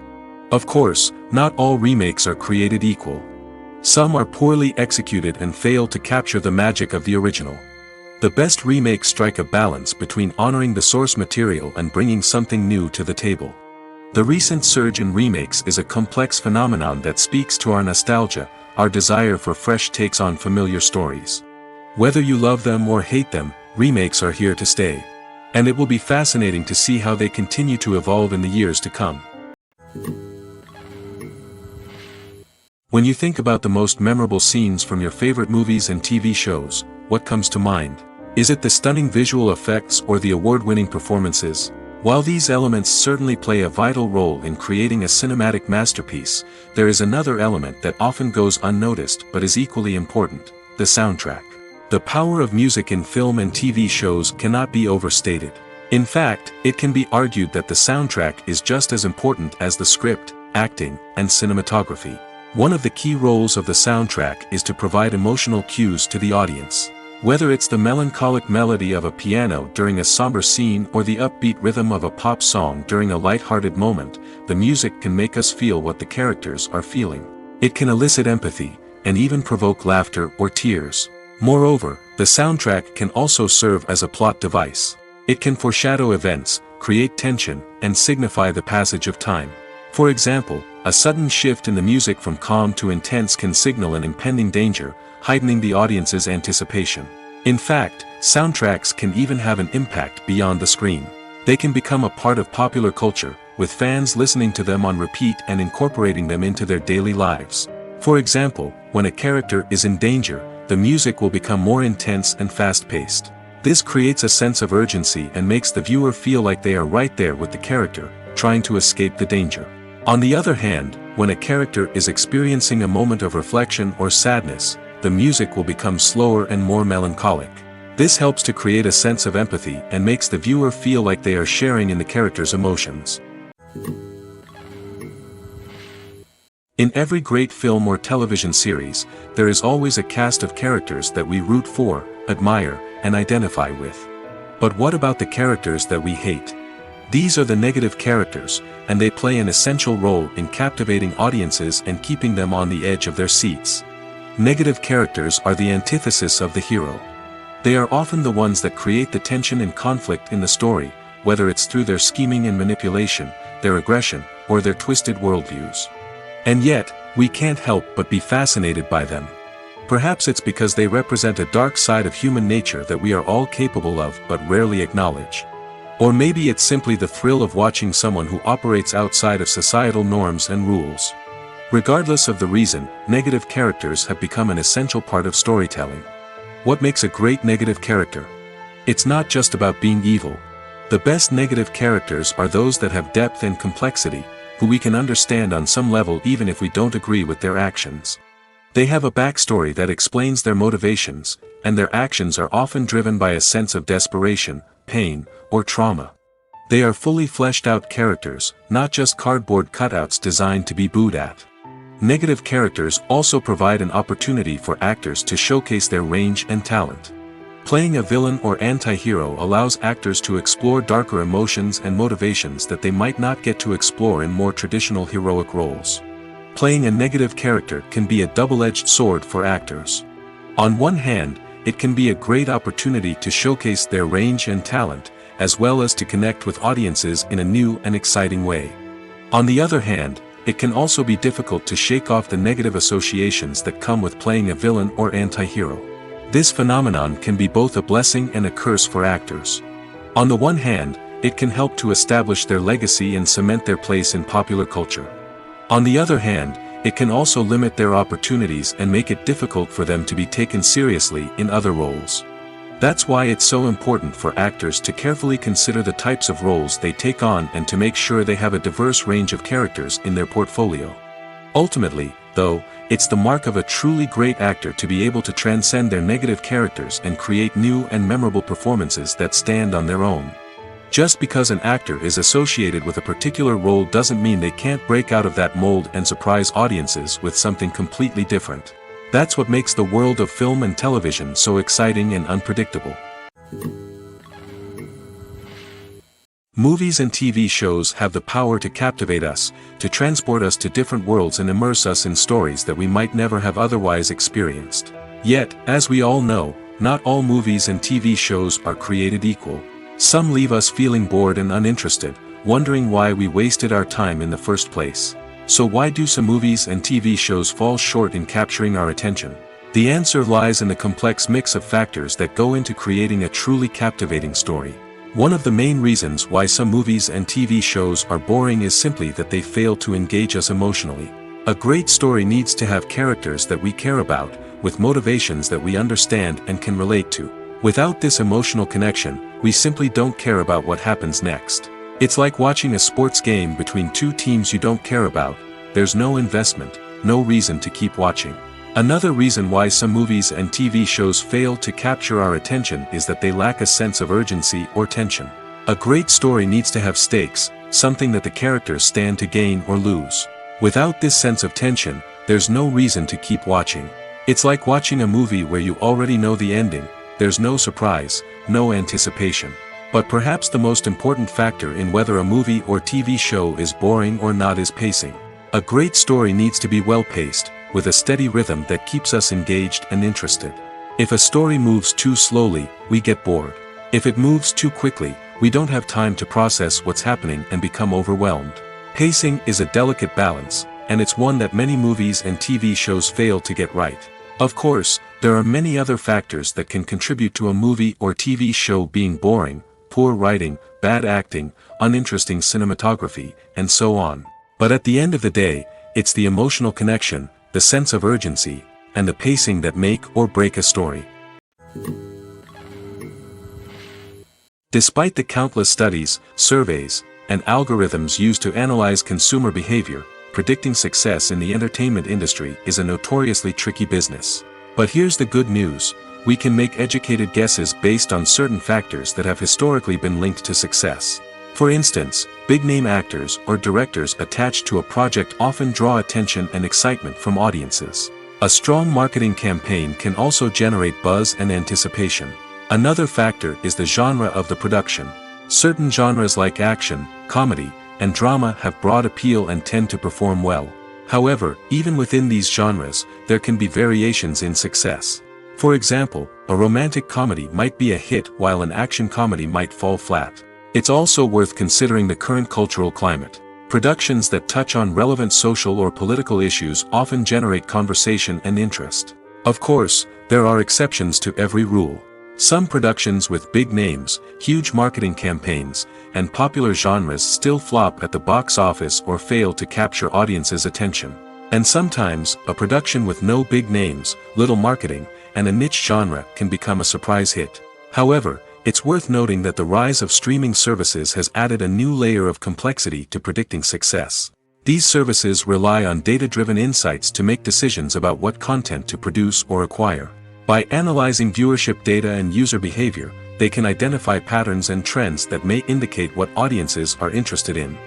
Of course, not all remakes are created equal. Some are poorly executed and fail to capture the magic of the original. The best remakes strike a balance between honoring the source material and bringing something new to the table. The recent surge in remakes is a complex phenomenon that speaks to our nostalgia, our desire for fresh takes on familiar stories. Whether you love them or hate them, remakes are here to stay. And it will be fascinating to see how they continue to evolve in the years to come. When you think about the most memorable scenes from your favorite movies and TV shows, what comes to mind? Is it the stunning visual effects or the award-winning performances? While these elements certainly play a vital role in creating a cinematic masterpiece, there is another element that often goes unnoticed but is equally important: the soundtrack. The power of music in film and TV shows cannot be overstated. In fact, it can be argued that the soundtrack is just as important as the script, acting, and cinematography. One of the key roles of the soundtrack is to provide emotional cues to the audience. Whether it's the melancholic melody of a piano during a somber scene or the upbeat rhythm of a pop song during a light-hearted moment, the music can make us feel what the characters are feeling. It can elicit empathy, and even provoke laughter or tears. Moreover, the soundtrack can also serve as a plot device. It can foreshadow events, create tension, and signify the passage of time. For example, a sudden shift in the music from calm to intense can signal an impending danger, heightening the audience's anticipation. In fact, soundtracks can even have an impact beyond the screen. They can become a part of popular culture, with fans listening to them on repeat and incorporating them into their daily lives. For example, when a character is in danger, the music will become more intense and fast-paced. This creates a sense of urgency and makes the viewer feel like they are right there with the character, trying to escape the danger. On the other hand, when a character is experiencing a moment of reflection or sadness, the music will become slower and more melancholic. This helps to create a sense of empathy and makes the viewer feel like they are sharing in the character's emotions. In every great film or television series, there is always a cast of characters that we root for, admire, and identify with. But what about the characters that we hate? These are the negative characters, and they play an essential role in captivating audiences and keeping them on the edge of their seats. Negative characters are the antithesis of the hero. They are often the ones that create the tension and conflict in the story, whether it's through their scheming and manipulation, their aggression, or their twisted worldviews. And yet, we can't help but be fascinated by them. Perhaps it's because they represent a dark side of human nature that we are all capable of but rarely acknowledge. Or maybe it's simply the thrill of watching someone who operates outside of societal norms and rules. Regardless of the reason, negative characters have become an essential part of storytelling. What makes a great negative character? It's not just about being evil. The best negative characters are those that have depth and complexity, who we can understand on some level even if we don't agree with their actions. They have a backstory that explains their motivations, and their actions are often driven by a sense of desperation, pain, or trauma. They are fully fleshed out characters, not just cardboard cutouts designed to be booed at. Negative characters also provide an opportunity for actors to showcase their range and talent. Playing a villain or anti-hero allows actors to explore darker emotions and motivations that they might not get to explore in more traditional heroic roles. Playing a negative character can be a double-edged sword for actors. On one hand, it can be a great opportunity to showcase their range and talent, as well as to connect with audiences in a new and exciting way. On the other hand, it can also be difficult to shake off the negative associations that come with playing a villain or anti-hero. This phenomenon can be both a blessing and a curse for actors. On the one hand, it can help to establish their legacy and cement their place in popular culture. On the other hand, it can also limit their opportunities and make it difficult for them to be taken seriously in other roles. That's why it's so important for actors to carefully consider the types of roles they take on and to make sure they have a diverse range of characters in their portfolio. Ultimately, though, it's the mark of a truly great actor to be able to transcend their negative characters and create new and memorable performances that stand on their own. Just because an actor is associated with a particular role doesn't mean they can't break out of that mold and surprise audiences with something completely different. That's what makes the world of film and television so exciting and unpredictable. Movies and TV shows have the power to captivate us, to transport us to different worlds and immerse us in stories that we might never have otherwise experienced. Yet, as we all know, not all movies and TV shows are created equal. Some leave us feeling bored and uninterested, wondering why we wasted our time in the first place. So why do some movies and TV shows fall short in capturing our attention? The answer lies in the complex mix of factors that go into creating a truly captivating story. One of the main reasons why some movies and TV shows are boring is simply that they fail to engage us emotionally. A great story needs to have characters that we care about, with motivations that we understand and can relate to. Without this emotional connection, we simply don't care about what happens next. It's like watching a sports game between two teams you don't care about. There's no investment, no reason to keep watching. Another reason why some movies and TV shows fail to capture our attention is that they lack a sense of urgency or tension. A great story needs to have stakes, something that the characters stand to gain or lose. Without this sense of tension, there's no reason to keep watching. It's like watching a movie where you already know the ending. There's no surprise, no anticipation. But perhaps the most important factor in whether a movie or TV show is boring or not is pacing. A great story needs to be well-paced, with a steady rhythm that keeps us engaged and interested. If a story moves too slowly, we get bored. If it moves too quickly, we don't have time to process what's happening and become overwhelmed. Pacing is a delicate balance, and it's one that many movies and TV shows fail to get right. Of course, There are many other factors that can contribute to a movie or TV show being boring: poor writing, bad acting, uninteresting cinematography, and so on. But at the end of the day, it's the emotional connection, the sense of urgency, and the pacing that make or break a story. Despite the countless studies, surveys, and algorithms used to analyze consumer behavior, predicting success in the entertainment industry is a notoriously tricky business. But here's the good news: we can make educated guesses based on certain factors that have historically been linked to success. For instance, big-name actors or directors attached to a project often draw attention and excitement from audiences. A strong marketing campaign can also generate buzz and anticipation. Another factor is the genre of the production. Certain genres like action, comedy, and drama have broad appeal and tend to perform well. However, even within these genres, there can be variations in success. For example, a romantic comedy might be a hit while an action comedy might fall flat. It's also worth considering the current cultural climate. Productions that touch on relevant social or political issues often generate conversation and interest. Of course, there are exceptions to every rule. Some productions with big names, huge marketing campaigns, and popular genres still flop at the box office or fail to capture audiences' attention. And sometimes, a production with no big names, little marketing, and a niche genre can become a surprise hit. However, it's worth noting that the rise of streaming services has added a new layer of complexity to predicting success. These services rely on data-driven insights to make decisions about what content to produce or acquire. By analyzing viewership data and user behavior, they can identify patterns and trends that may indicate what audiences are interested in.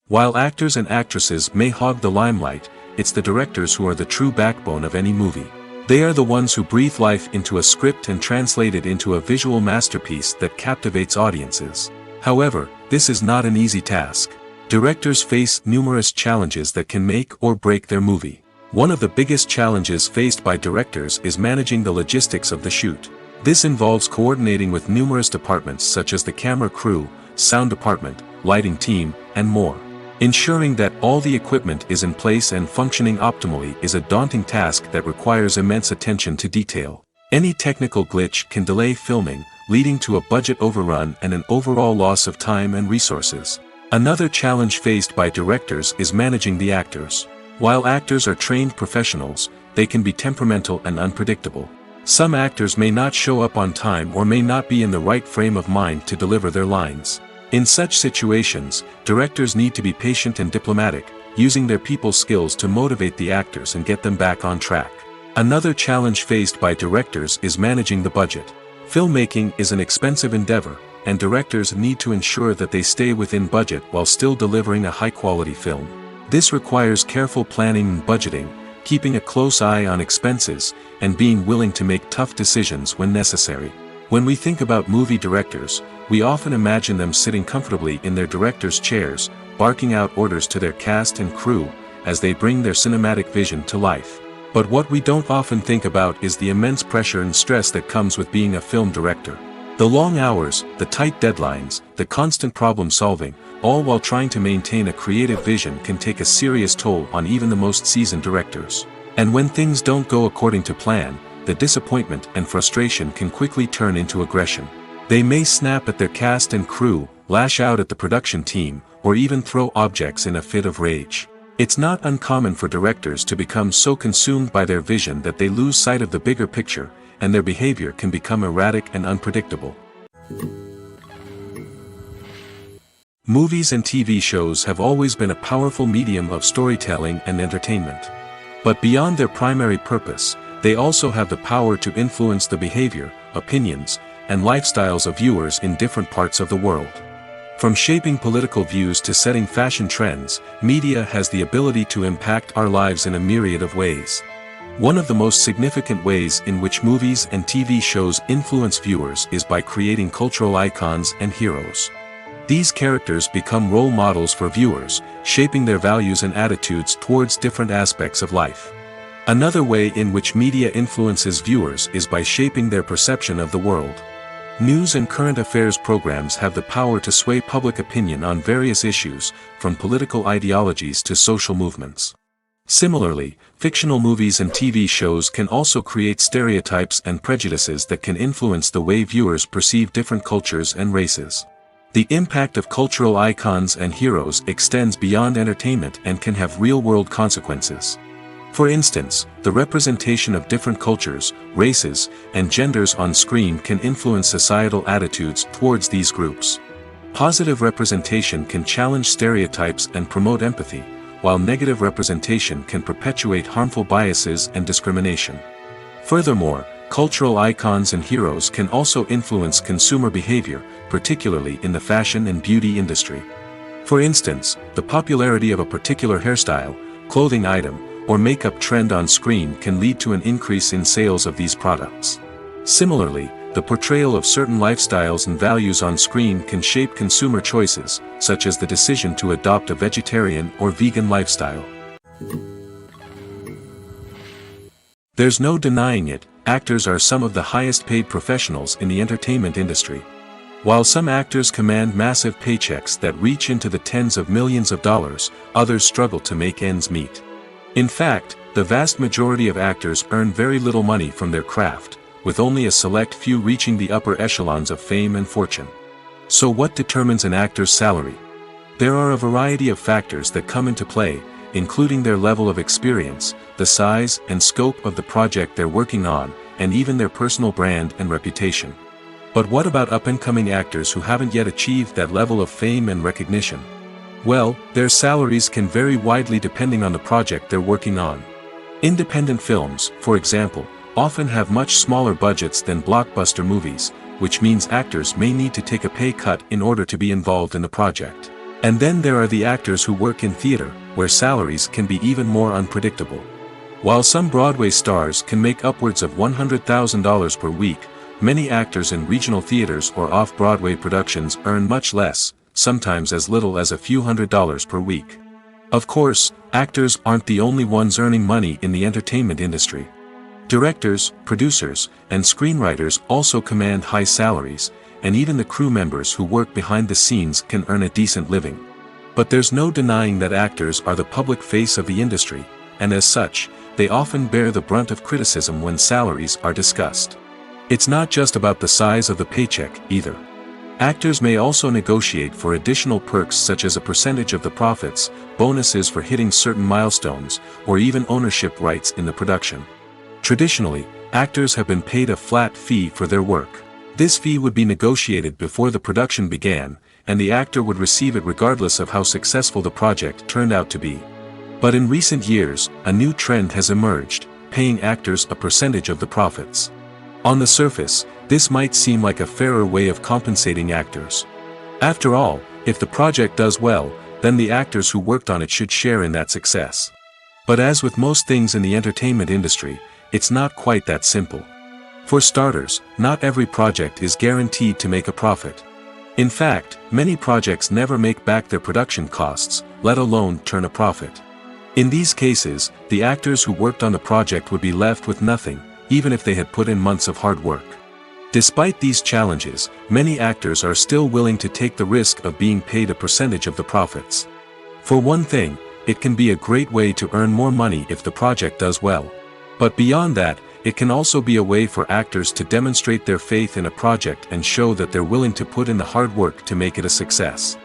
While actors and actresses may hog the limelight, it's the directors who are the true backbone of any movie. They are the ones who breathe life into a script and translate it into a visual masterpiece that captivates audiences. However, this is not an easy task. Directors face numerous challenges that can make or break their movie. One of the biggest challenges faced by directors is managing the logistics of the shoot. This involves coordinating with numerous departments such as the camera crew, sound department, lighting team, and more. Ensuring that all the equipment is in place and functioning optimally is a daunting task that requires immense attention to detail. Any technical glitch can delay filming, leading to a budget overrun and an overall loss of time and resources. Another challenge faced by directors is managing the actors. While actors are trained professionals, they can be temperamental and unpredictable. Some actors may not show up on time or may not be in the right frame of mind to deliver their lines. In such situations, directors need to be patient and diplomatic, using their people skills to motivate the actors and get them back on track. Another challenge faced by directors is managing the budget. Filmmaking is an expensive endeavor, and directors need to ensure that they stay within budget while still delivering a high-quality film. This requires careful planning and budgeting, keeping a close eye on expenses, and being willing to make tough decisions when necessary. When we think about movie directors, we often imagine them sitting comfortably in their director's chairs, barking out orders to their cast and crew, as they bring their cinematic vision to life. But what we don't often think about is the immense pressure and stress that comes with being a film director. The long hours, the tight deadlines, the constant problem-solving, all while trying to maintain a creative vision can take a serious toll on even the most seasoned directors. And when things don't go according to plan, the disappointment and frustration can quickly turn into aggression. They may snap at their cast and crew, lash out at the production team, or even throw objects in a fit of rage. It's not uncommon for directors to become so consumed by their vision that they lose sight of the bigger picture, and their behavior can become erratic and unpredictable. Movies and TV shows have always been a powerful medium of storytelling and entertainment. But beyond their primary purpose, they also have the power to influence the behavior, opinions, and lifestyles of viewers in different parts of the world. From shaping political views to setting fashion trends, media has the ability to impact our lives in a myriad of ways. One of the most significant ways in which movies and TV shows influence viewers is by creating cultural icons and heroes. These characters become role models for viewers, shaping their values and attitudes towards different aspects of life. Another way in which media influences viewers is by shaping their perception of the world. News and current affairs programs have the power to sway public opinion on various issues, from political ideologies to social movements. Similarly, fictional movies and TV shows can also create stereotypes and prejudices that can influence the way viewers perceive different cultures and races. The impact of cultural icons and heroes extends beyond entertainment and can have real-world consequences. For instance, the representation of different cultures, races, and genders on screen can influence societal attitudes towards these groups. Positive representation can challenge stereotypes and promote empathy, while negative representation can perpetuate harmful biases and discrimination. Furthermore, cultural icons and heroes can also influence consumer behavior, particularly in the fashion and beauty industry. For instance, the popularity of a particular hairstyle, clothing item, or makeup trend on screen can lead to an increase in sales of these products. Similarly, the portrayal of certain lifestyles and values on screen can shape consumer choices, such as the decision to adopt a vegetarian or vegan lifestyle. There's no denying it, actors are some of the highest paid professionals in the entertainment industry. While some actors command massive paychecks that reach into the tens of millions of dollars, others struggle to make ends meet. In fact, the vast majority of actors earn very little money from their craft, with only a select few reaching the upper echelons of fame and fortune. So what determines an actor's salary? There are a variety of factors that come into play, including their level of experience, the size and scope of the project they're working on, and even their personal brand and reputation. But what about up-and-coming actors who haven't yet achieved that level of fame and recognition? Well, their salaries can vary widely depending on the project they're working on. Independent films, for example, often have much smaller budgets than blockbuster movies, which means actors may need to take a pay cut in order to be involved in the project. And then there are the actors who work in theater, where salaries can be even more unpredictable. While some Broadway stars can make upwards of $100,000 per week, many actors in regional theaters or off-Broadway productions earn much less, sometimes as little as a few $100s per week. Of course, actors aren't the only ones earning money in the entertainment industry. Directors, producers, and screenwriters also command high salaries, and even the crew members who work behind the scenes can earn a decent living. But there's no denying that actors are the public face of the industry, and as such, they often bear the brunt of criticism when salaries are discussed. It's not just about the size of the paycheck, either. Actors may also negotiate for additional perks such as a percentage of the profits, bonuses for hitting certain milestones, or even ownership rights in the production. Traditionally, actors have been paid a flat fee for their work. This fee would be negotiated before the production began, and the actor would receive it regardless of how successful the project turned out to be. But in recent years, a new trend has emerged, paying actors a percentage of the profits. On the surface, this might seem like a fairer way of compensating actors. After all, if the project does well, then the actors who worked on it should share in that success. But as with most things in the entertainment industry, it's not quite that simple. For starters, not every project is guaranteed to make a profit. In fact, many projects never make back their production costs, let alone turn a profit. In these cases, the actors who worked on the project would be left with nothing, even if they had put in months of hard work. Despite these challenges, many actors are still willing to take the risk of being paid a percentage of the profits. For one thing, it can be a great way to earn more money if the project does well. But beyond that, it can also be a way for actors to demonstrate their faith in a project and show that they're willing to put in the hard work to make it a success.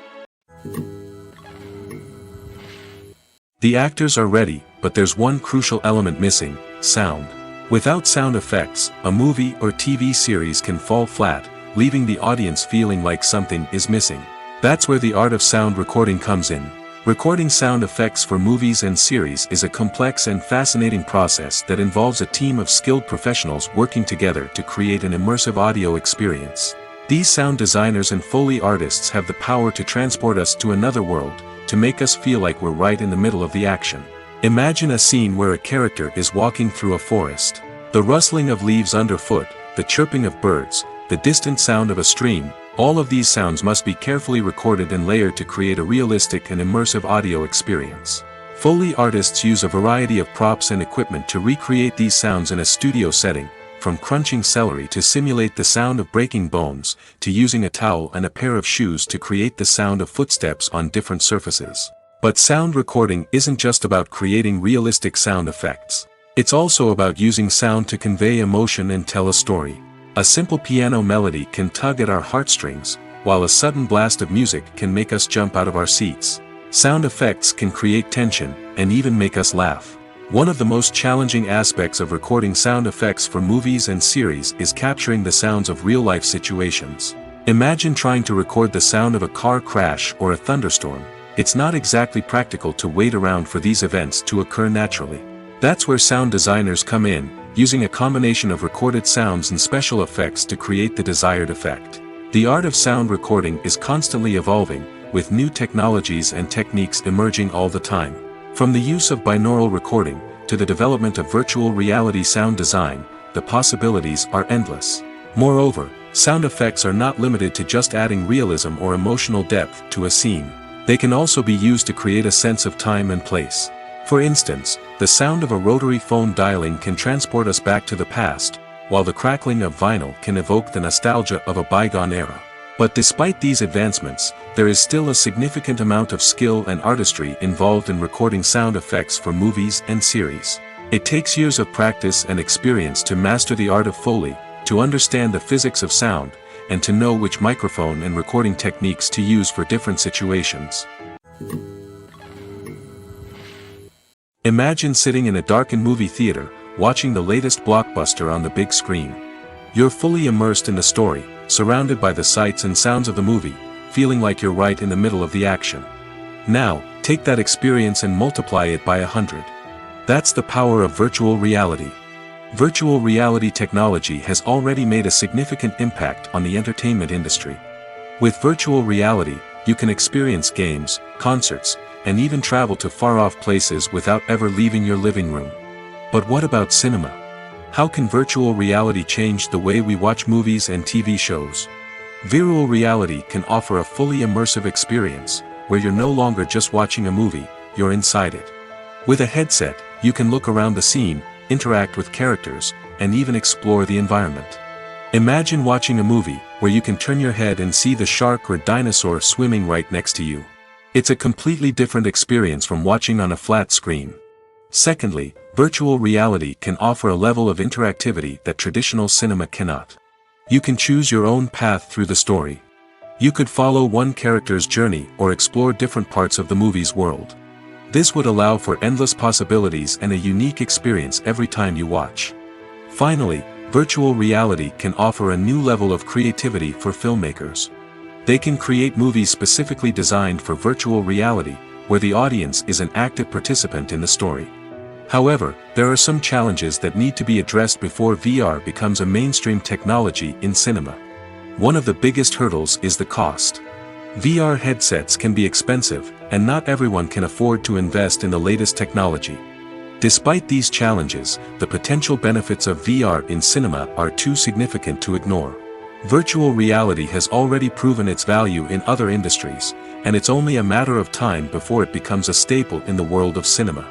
The actors are ready, but there's one crucial element missing: sound. Without sound effects, a movie or TV series can fall flat, leaving the audience feeling like something is missing. That's where the art of sound recording comes in. Recording sound effects for movies and series is a complex and fascinating process that involves a team of skilled professionals working together to create an immersive audio experience. These sound designers and Foley artists have the power to transport us to another world, to make us feel like we're right in the middle of the action. Imagine a scene where a character is walking through a forest. The rustling of leaves underfoot, the chirping of birds, the distant sound of a stream, all of these sounds must be carefully recorded and layered to create a realistic and immersive audio experience. Foley artists use a variety of props and equipment to recreate these sounds in a studio setting, from crunching celery to simulate the sound of breaking bones, to using a towel and a pair of shoes to create the sound of footsteps on different surfaces. But sound recording isn't just about creating realistic sound effects. It's also about using sound to convey emotion and tell a story. A simple piano melody can tug at our heartstrings, while a sudden blast of music can make us jump out of our seats. Sound effects can create tension, and even make us laugh. One of the most challenging aspects of recording sound effects for movies and series is capturing the sounds of real-life situations. Imagine trying to record the sound of a car crash or a thunderstorm. It's not exactly practical to wait around for these events to occur naturally. That's where sound designers come in, using a combination of recorded sounds and special effects to create the desired effect. The art of sound recording is constantly evolving, with new technologies and techniques emerging all the time. From the use of binaural recording, to the development of virtual reality sound design, the possibilities are endless. Moreover, sound effects are not limited to just adding realism or emotional depth to a scene. They can also be used to create a sense of time and place. For instance, the sound of a rotary phone dialing can transport us back to the past, while the crackling of vinyl can evoke the nostalgia of a bygone era. But despite these advancements, there is still a significant amount of skill and artistry involved in recording sound effects for movies and series. It takes years of practice and experience to master the art of Foley, to understand the physics of sound, and to know which microphone and recording techniques to use for different situations. Imagine sitting in a darkened movie theater, watching the latest blockbuster on the big screen. You're fully immersed in the story, surrounded by the sights and sounds of the movie, feeling like you're right in the middle of the action. Now, take that experience and multiply it by 100. That's the power of virtual reality. Virtual reality technology has already made a significant impact on the entertainment industry. With virtual reality, you can experience games, concerts, and even travel to far-off places without ever leaving your living room. But what about cinema? How can virtual reality change the way we watch movies and TV shows? Virtual reality can offer a fully immersive experience, where you're no longer just watching a movie, you're inside it. With a headset, you can look around the scene, interact with characters, and even explore the environment. Imagine watching a movie where you can turn your head and see the shark or dinosaur swimming right next to you. It's a completely different experience from watching on a flat screen. Secondly, virtual reality can offer a level of interactivity that traditional cinema cannot. You can choose your own path through the story. You could follow one character's journey or explore different parts of the movie's world. This would allow for endless possibilities and a unique experience every time you watch. Finally, virtual reality can offer a new level of creativity for filmmakers. They can create movies specifically designed for virtual reality, where the audience is an active participant in the story. However, there are some challenges that need to be addressed before VR becomes a mainstream technology in cinema. One of the biggest hurdles is the cost. VR headsets can be expensive, and not everyone can afford to invest in the latest technology. Despite these challenges, the potential benefits of VR in cinema are too significant to ignore. Virtual reality has already proven its value in other industries, and it's only a matter of time before it becomes a staple in the world of cinema.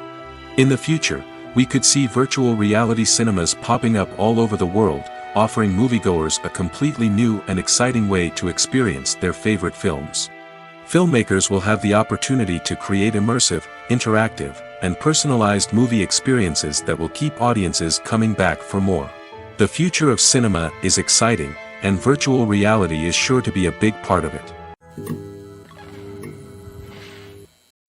In the future, we could see virtual reality cinemas popping up all over the world, offering moviegoers a completely new and exciting way to experience their favorite films. Filmmakers will have the opportunity to create immersive, interactive, and personalized movie experiences that will keep audiences coming back for more. The future of cinema is exciting, and virtual reality is sure to be a big part of it.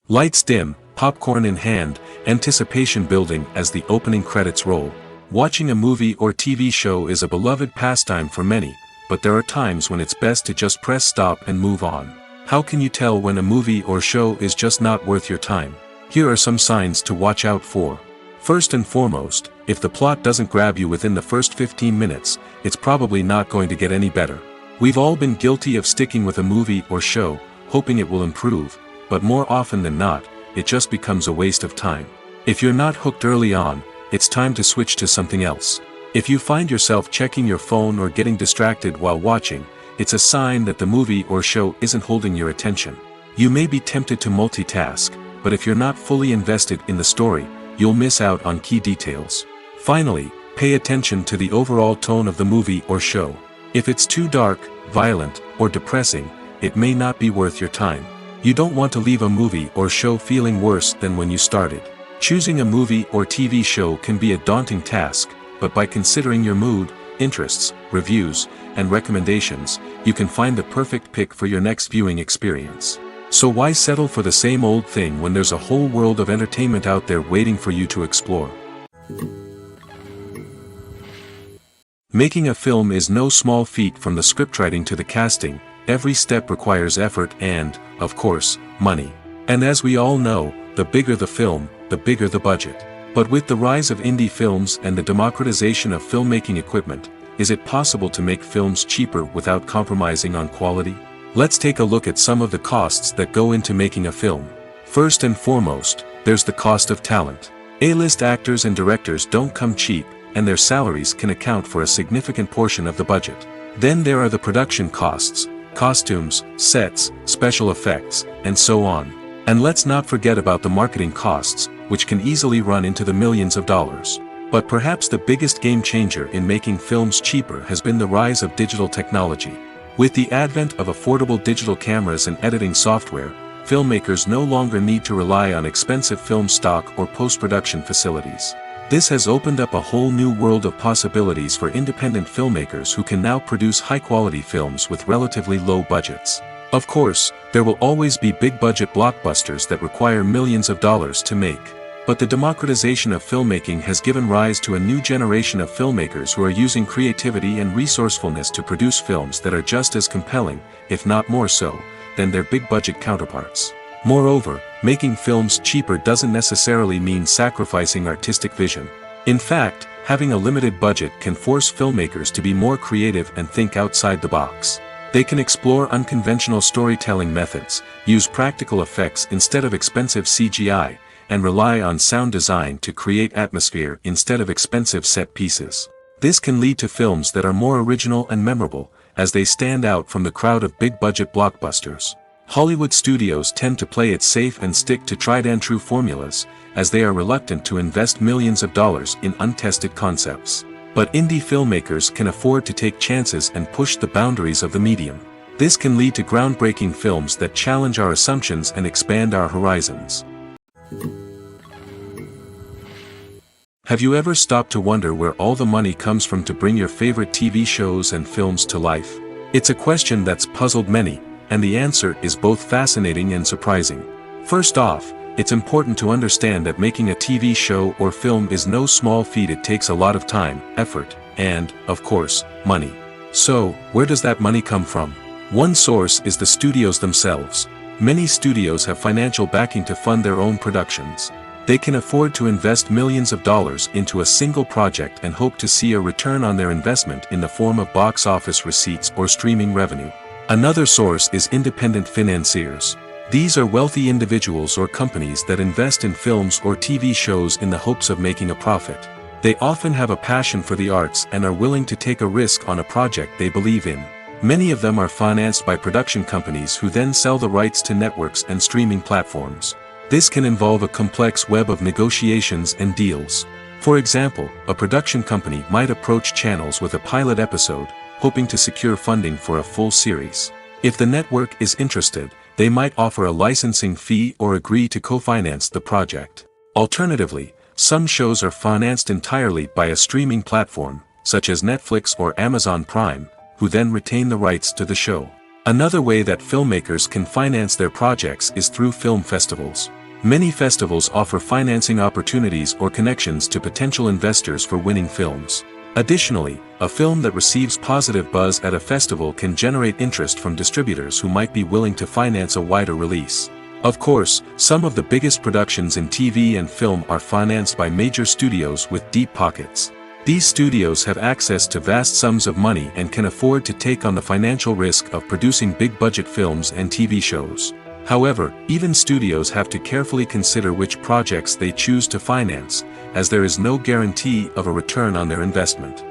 Lights dim, popcorn in hand, anticipation building as the opening credits roll. Watching a movie or TV show is a beloved pastime for many, but there are times when it's best to just press stop and move on. How can you tell when a movie or show is just not worth your time? Here are some signs to watch out for. First and foremost, if the plot doesn't grab you within the first 15 minutes, it's probably not going to get any better. We've all been guilty of sticking with a movie or show, hoping it will improve, but more often than not, it just becomes a waste of time. If you're not hooked early on, it's time to switch to something else. If you find yourself checking your phone or getting distracted while watching, it's a sign that the movie or show isn't holding your attention. You may be tempted to multitask, but if you're not fully invested in the story, you'll miss out on key details. Finally, pay attention to the overall tone of the movie or show. If it's too dark, violent, or depressing, it may not be worth your time. You don't want to leave a movie or show feeling worse than when you started. Choosing a movie or TV show can be a daunting task, but by considering your mood, interests, reviews, and recommendations, you can find the perfect pick for your next viewing experience. So why settle for the same old thing when there's a whole world of entertainment out there waiting for you to explore? Making a film is no small feat. From the scriptwriting to the casting, every step requires effort and, of course, money. And as we all know, the bigger the film, the bigger the budget. But with the rise of indie films and the democratization of filmmaking equipment, is it possible to make films cheaper without compromising on quality? Let's take a look at some of the costs that go into making a film. First and foremost, there's the cost of talent. A-list actors and directors don't come cheap, and their salaries can account for a significant portion of the budget. Then there are the production costs, costumes, sets, special effects, and so on. And let's not forget about the marketing costs, which can easily run into the millions of dollars. But perhaps the biggest game changer in making films cheaper has been the rise of digital technology. With the advent of affordable digital cameras and editing software, filmmakers no longer need to rely on expensive film stock or post-production facilities. This has opened up a whole new world of possibilities for independent filmmakers who can now produce high-quality films with relatively low budgets. Of course, there will always be big-budget blockbusters that require millions of dollars to make. But the democratization of filmmaking has given rise to a new generation of filmmakers who are using creativity and resourcefulness to produce films that are just as compelling, if not more so, than their big-budget counterparts. Moreover, making films cheaper doesn't necessarily mean sacrificing artistic vision. In fact, having a limited budget can force filmmakers to be more creative and think outside the box. They can explore unconventional storytelling methods, use practical effects instead of expensive CGI, and rely on sound design to create atmosphere instead of expensive set pieces. This can lead to films that are more original and memorable, as they stand out from the crowd of big-budget blockbusters. Hollywood studios tend to play it safe and stick to tried-and-true formulas, as they are reluctant to invest millions of dollars in untested concepts. But indie filmmakers can afford to take chances and push the boundaries of the medium. This can lead to groundbreaking films that challenge our assumptions and expand our horizons. Have you ever stopped to wonder where all the money comes from to bring your favorite TV shows and films to life? It's a question that's puzzled many, and the answer is both fascinating and surprising. First off, it's important to understand that making a TV show or film is no small feat. It takes a lot of time, effort, and, of course, money. So, where does that money come from? One source is the studios themselves. Many studios have financial backing to fund their own productions. They can afford to invest millions of dollars into a single project and hope to see a return on their investment in the form of box office receipts or streaming revenue. Another source is independent financiers. These are wealthy individuals or companies that invest in films or TV shows in the hopes of making a profit. They often have a passion for the arts and are willing to take a risk on a project they believe in. Many of them are financed by production companies who then sell the rights to networks and streaming platforms. This can involve a complex web of negotiations and deals. For example, a production company might approach channels with a pilot episode, hoping to secure funding for a full series. If the network is interested, they might offer a licensing fee or agree to co-finance the project. Alternatively, some shows are financed entirely by a streaming platform, such as Netflix or Amazon Prime, who then retain the rights to the show. Another way that filmmakers can finance their projects is through film festivals. Many festivals offer financing opportunities or connections to potential investors for winning films. Additionally, a film that receives positive buzz at a festival can generate interest from distributors who might be willing to finance a wider release. Of course, some of the biggest productions in TV and film are financed by major studios with deep pockets. These studios have access to vast sums of money and can afford to take on the financial risk of producing big-budget films and TV shows. However, even studios have to carefully consider which projects they choose to finance, as there is no guarantee of a return on their investment.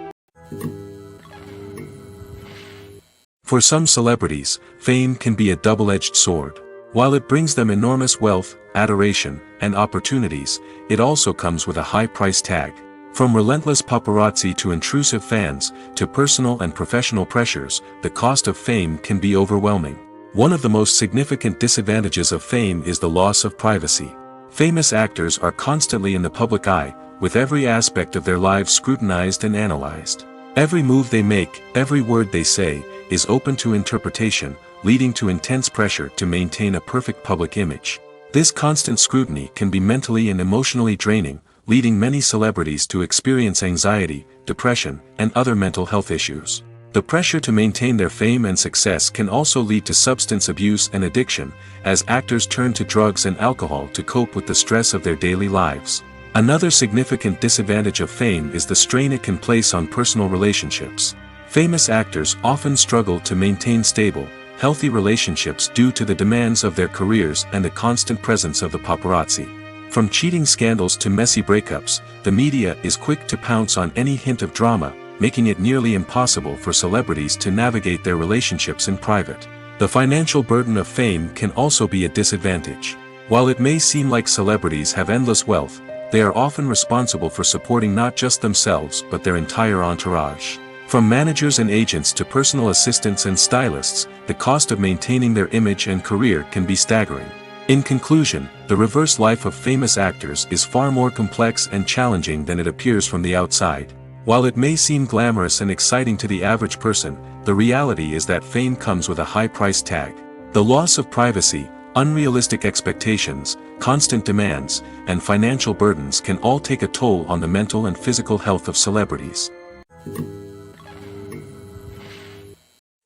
For some celebrities, fame can be a double-edged sword. While it brings them enormous wealth, adoration, and opportunities, it also comes with a high price tag. From relentless paparazzi to intrusive fans, to personal and professional pressures, the cost of fame can be overwhelming. One of the most significant disadvantages of fame is the loss of privacy. Famous actors are constantly in the public eye, with every aspect of their lives scrutinized and analyzed. Every move they make, every word they say, is open to interpretation, leading to intense pressure to maintain a perfect public image. This constant scrutiny can be mentally and emotionally draining, leading many celebrities to experience anxiety, depression, and other mental health issues. The pressure to maintain their fame and success can also lead to substance abuse and addiction, as actors turn to drugs and alcohol to cope with the stress of their daily lives. Another significant disadvantage of fame is the strain it can place on personal relationships. Famous actors often struggle to maintain stable, healthy relationships due to the demands of their careers and the constant presence of the paparazzi. From cheating scandals to messy breakups, the media is quick to pounce on any hint of drama, making it nearly impossible for celebrities to navigate their relationships in private. The financial burden of fame can also be a disadvantage. While it may seem like celebrities have endless wealth, they are often responsible for supporting not just themselves but their entire entourage. From managers and agents to personal assistants and stylists, the cost of maintaining their image and career can be staggering. In conclusion, the reverse life of famous actors is far more complex and challenging than it appears from the outside. While it may seem glamorous and exciting to the average person, the reality is that fame comes with a high price tag. The loss of privacy, unrealistic expectations, constant demands, and financial burdens can all take a toll on the mental and physical health of celebrities.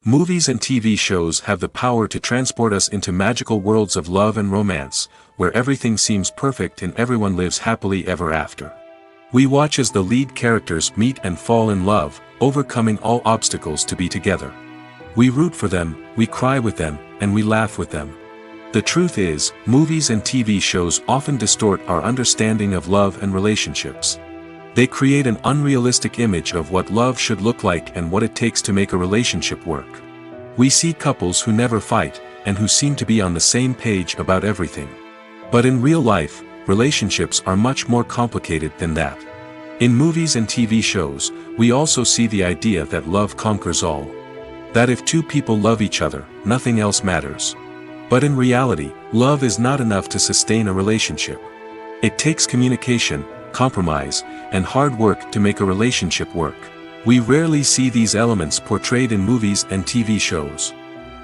Movies and TV shows have the power to transport us into magical worlds of love and romance, where everything seems perfect and everyone lives happily ever after. We watch as the lead characters meet and fall in love, overcoming all obstacles to be together. We root for them, we cry with them, and we laugh with them. The truth is, movies and TV shows often distort our understanding of love and relationships. They create an unrealistic image of what love should look like and what it takes to make a relationship work. We see couples who never fight, and who seem to be on the same page about everything. But in real life, relationships are much more complicated than that. In movies and TV shows, we also see the idea that love conquers all. That if two people love each other, nothing else matters. But in reality, love is not enough to sustain a relationship. It takes communication, compromise, and hard work to make a relationship work. We rarely see these elements portrayed in movies and TV shows.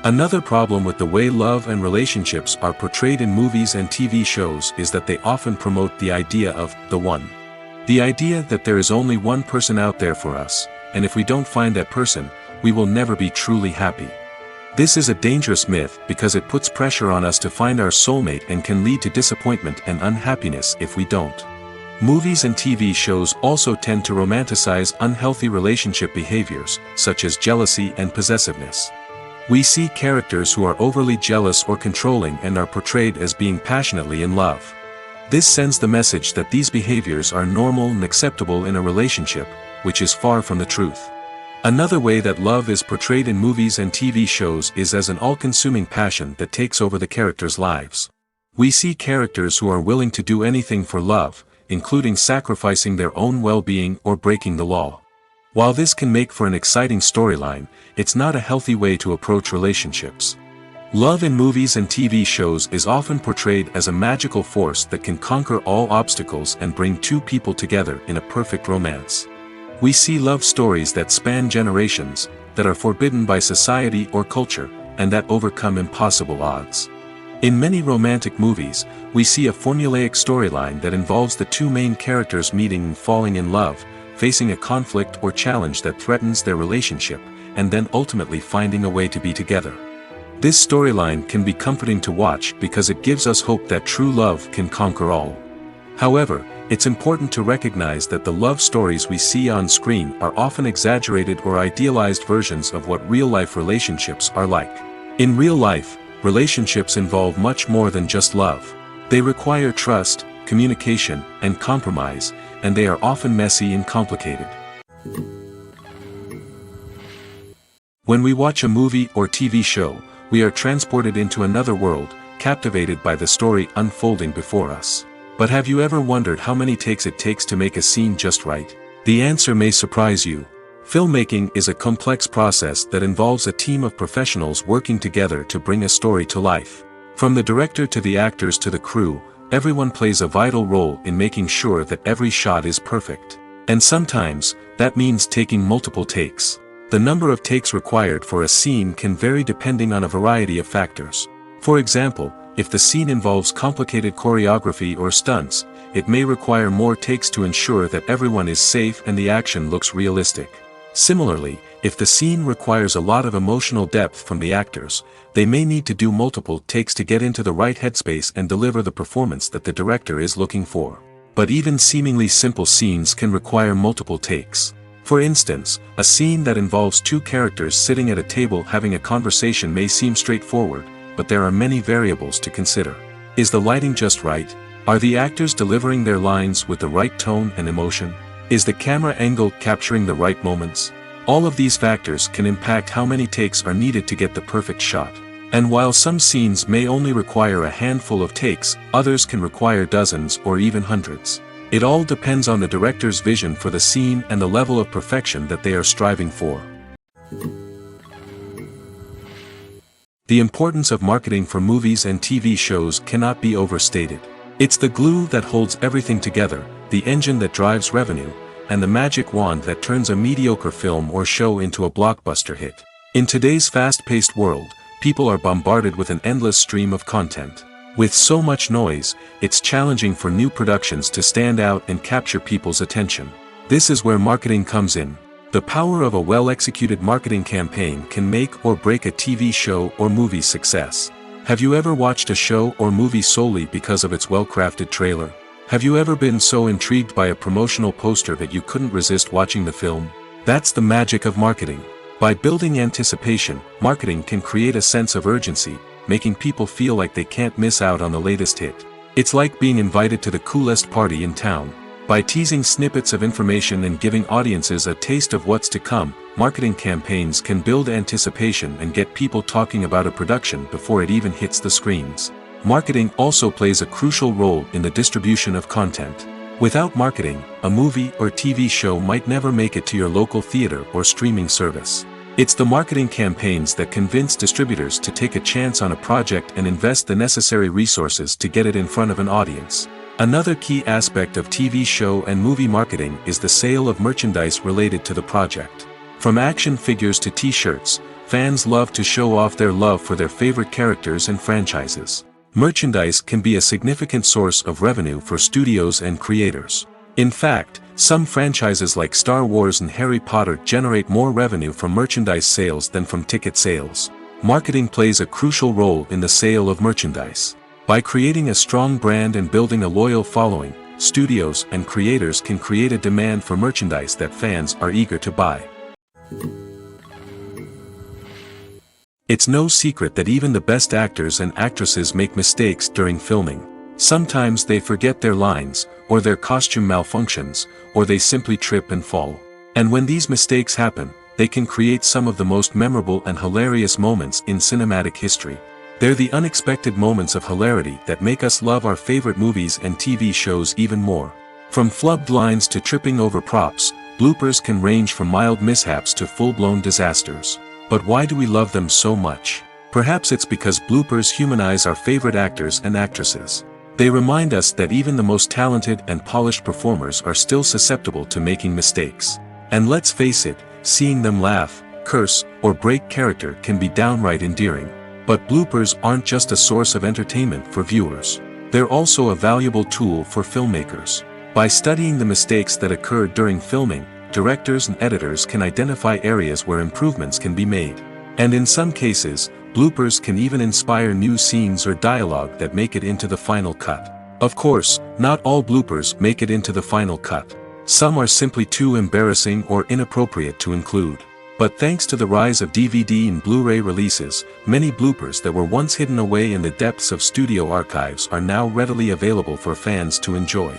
Another problem with the way love and relationships are portrayed in movies and TV shows is that they often promote the idea of the one. The idea that there is only one person out there for us, and if we don't find that person, we will never be truly happy. This is a dangerous myth because it puts pressure on us to find our soulmate and can lead to disappointment and unhappiness if we don't. Movies and TV shows also tend to romanticize unhealthy relationship behaviors, such as jealousy and possessiveness. We see characters who are overly jealous or controlling and are portrayed as being passionately in love. This sends the message that these behaviors are normal and acceptable in a relationship, which is far from the truth. Another way that love is portrayed in movies and TV shows is as an all-consuming passion that takes over the characters' lives. We see characters who are willing to do anything for love, including sacrificing their own well-being or breaking the law. While this can make for an exciting storyline, it's not a healthy way to approach relationships. Love in movies and TV shows is often portrayed as a magical force that can conquer all obstacles and bring two people together in a perfect romance. We see love stories that span generations, that are forbidden by society or culture, and that overcome impossible odds. In many romantic movies, we see a formulaic storyline that involves the two main characters meeting and falling in love, facing a conflict or challenge that threatens their relationship, and then ultimately finding a way to be together. This storyline can be comforting to watch because it gives us hope that true love can conquer all. However, it's important to recognize that the love stories we see on screen are often exaggerated or idealized versions of what real-life relationships are like. In real life, relationships involve much more than just love. They require trust, communication, and compromise, and they are often messy and complicated. When we watch a movie or TV show, we are transported into another world, captivated by the story unfolding before us. But have you ever wondered how many takes it takes to make a scene just right? The answer may surprise you. Filmmaking is a complex process that involves a team of professionals working together to bring a story to life. From the director to the actors to the crew, everyone plays a vital role in making sure that every shot is perfect. And sometimes, that means taking multiple takes. The number of takes required for a scene can vary depending on a variety of factors. For example, if the scene involves complicated choreography or stunts, it may require more takes to ensure that everyone is safe and the action looks realistic. Similarly, if the scene requires a lot of emotional depth from the actors, they may need to do multiple takes to get into the right headspace and deliver the performance that the director is looking for. But even seemingly simple scenes can require multiple takes. For instance, a scene that involves two characters sitting at a table having a conversation may seem straightforward, but there are many variables to consider. Is the lighting just right? Are the actors delivering their lines with the right tone and emotion? Is the camera angle capturing the right moments? All of these factors can impact how many takes are needed to get the perfect shot. And while some scenes may only require a handful of takes, others can require dozens or even hundreds. It all depends on the director's vision for the scene and the level of perfection that they are striving for. The importance of marketing for movies and TV shows cannot be overstated. It's the glue that holds everything together, the engine that drives revenue, and the magic wand that turns a mediocre film or show into a blockbuster hit. In today's fast-paced world, people are bombarded with an endless stream of content. With so much noise, it's challenging for new productions to stand out and capture people's attention. This is where marketing comes in. The power of a well-executed marketing campaign can make or break a TV show or movie's success. Have you ever watched a show or movie solely because of its well-crafted trailer? Have you ever been so intrigued by a promotional poster that you couldn't resist watching the film? That's the magic of marketing. By building anticipation, marketing can create a sense of urgency, making people feel like they can't miss out on the latest hit. It's like being invited to the coolest party in town. By teasing snippets of information and giving audiences a taste of what's to come, marketing campaigns can build anticipation and get people talking about a production before it even hits the screens. Marketing also plays a crucial role in the distribution of content. Without marketing, a movie or TV show might never make it to your local theater or streaming service. It's the marketing campaigns that convince distributors to take a chance on a project and invest the necessary resources to get it in front of an audience. Another key aspect of TV show and movie marketing is the sale of merchandise related to the project. From action figures to t-shirts, fans love to show off their love for their favorite characters and franchises. Merchandise can be a significant source of revenue for studios and creators. In fact, some franchises like Star Wars and Harry Potter generate more revenue from merchandise sales than from ticket sales. Marketing plays a crucial role in the sale of merchandise. By creating a strong brand and building a loyal following, studios and creators can create a demand for merchandise that fans are eager to buy. It's no secret that even the best actors and actresses make mistakes during filming. Sometimes they forget their lines, or their costume malfunctions, or they simply trip and fall. And when these mistakes happen, they can create some of the most memorable and hilarious moments in cinematic history. They're the unexpected moments of hilarity that make us love our favorite movies and TV shows even more. From flubbed lines to tripping over props, bloopers can range from mild mishaps to full-blown disasters. But why do we love them so much? Perhaps it's because bloopers humanize our favorite actors and actresses. They remind us that even the most talented and polished performers are still susceptible to making mistakes. And let's face it, seeing them laugh, curse, or break character can be downright endearing. But bloopers aren't just a source of entertainment for viewers. They're also a valuable tool for filmmakers. By studying the mistakes that occurred during filming, directors and editors can identify areas where improvements can be made. And in some cases, bloopers can even inspire new scenes or dialogue that make it into the final cut. Of course, not all bloopers make it into the final cut. Some are simply too embarrassing or inappropriate to include. But thanks to the rise of DVD and Blu-ray releases, many bloopers that were once hidden away in the depths of studio archives are now readily available for fans to enjoy.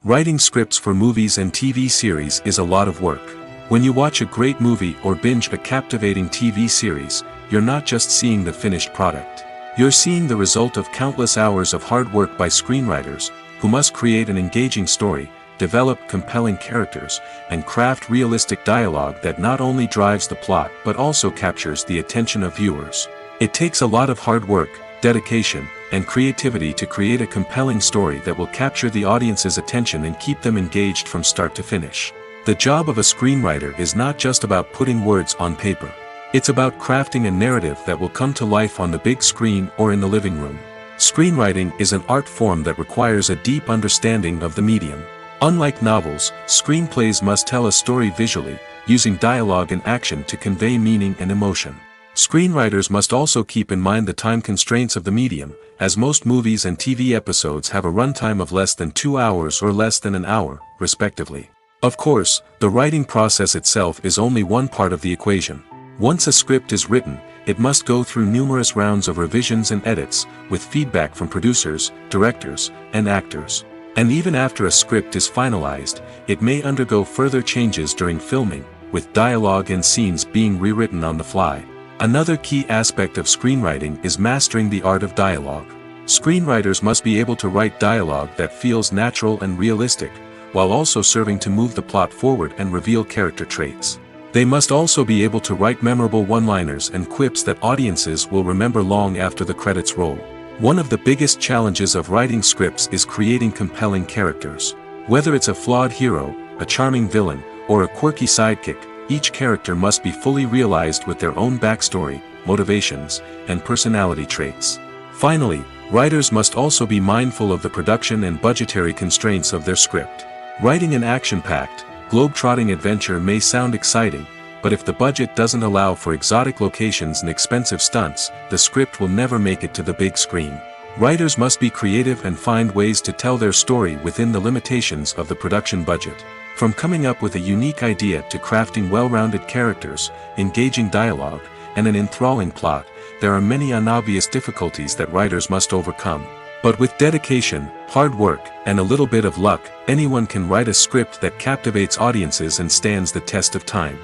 Writing scripts for movies and TV series is a lot of work. When you watch a great movie or binge a captivating TV series, you're not just seeing the finished product. You're seeing the result of countless hours of hard work by screenwriters, who must create an engaging story, develop compelling characters, and craft realistic dialogue that not only drives the plot but also captures the attention of viewers. It takes a lot of hard work, dedication, and creativity to create a compelling story that will capture the audience's attention and keep them engaged from start to finish. The job of a screenwriter is not just about putting words on paper. It's about crafting a narrative that will come to life on the big screen or in the living room. Screenwriting is an art form that requires a deep understanding of the medium. Unlike novels, screenplays must tell a story visually, using dialogue and action to convey meaning and emotion. Screenwriters must also keep in mind the time constraints of the medium, as most movies and TV episodes have a runtime of less than 2 hours or less than an hour, respectively. Of course, the writing process itself is only one part of the equation. Once a script is written, it must go through numerous rounds of revisions and edits, with feedback from producers, directors, and actors. And even after a script is finalized, it may undergo further changes during filming, with dialogue and scenes being rewritten on the fly. Another key aspect of screenwriting is mastering the art of dialogue. Screenwriters must be able to write dialogue that feels natural and realistic, while also serving to move the plot forward and reveal character traits. They must also be able to write memorable one-liners and quips that audiences will remember long after the credits roll. One of the biggest challenges of writing scripts is creating compelling characters. Whether it's a flawed hero, a charming villain, or a quirky sidekick, each character must be fully realized with their own backstory, motivations, and personality traits. Finally, writers must also be mindful of the production and budgetary constraints of their script. Writing an action-packed, globe-trotting adventure may sound exciting, but if the budget doesn't allow for exotic locations and expensive stunts, the script will never make it to the big screen. Writers must be creative and find ways to tell their story within the limitations of the production budget. From coming up with a unique idea to crafting well-rounded characters, engaging dialogue, and an enthralling plot, there are many unobvious difficulties that writers must overcome. But with dedication, hard work, and a little bit of luck, anyone can write a script that captivates audiences and stands the test of time.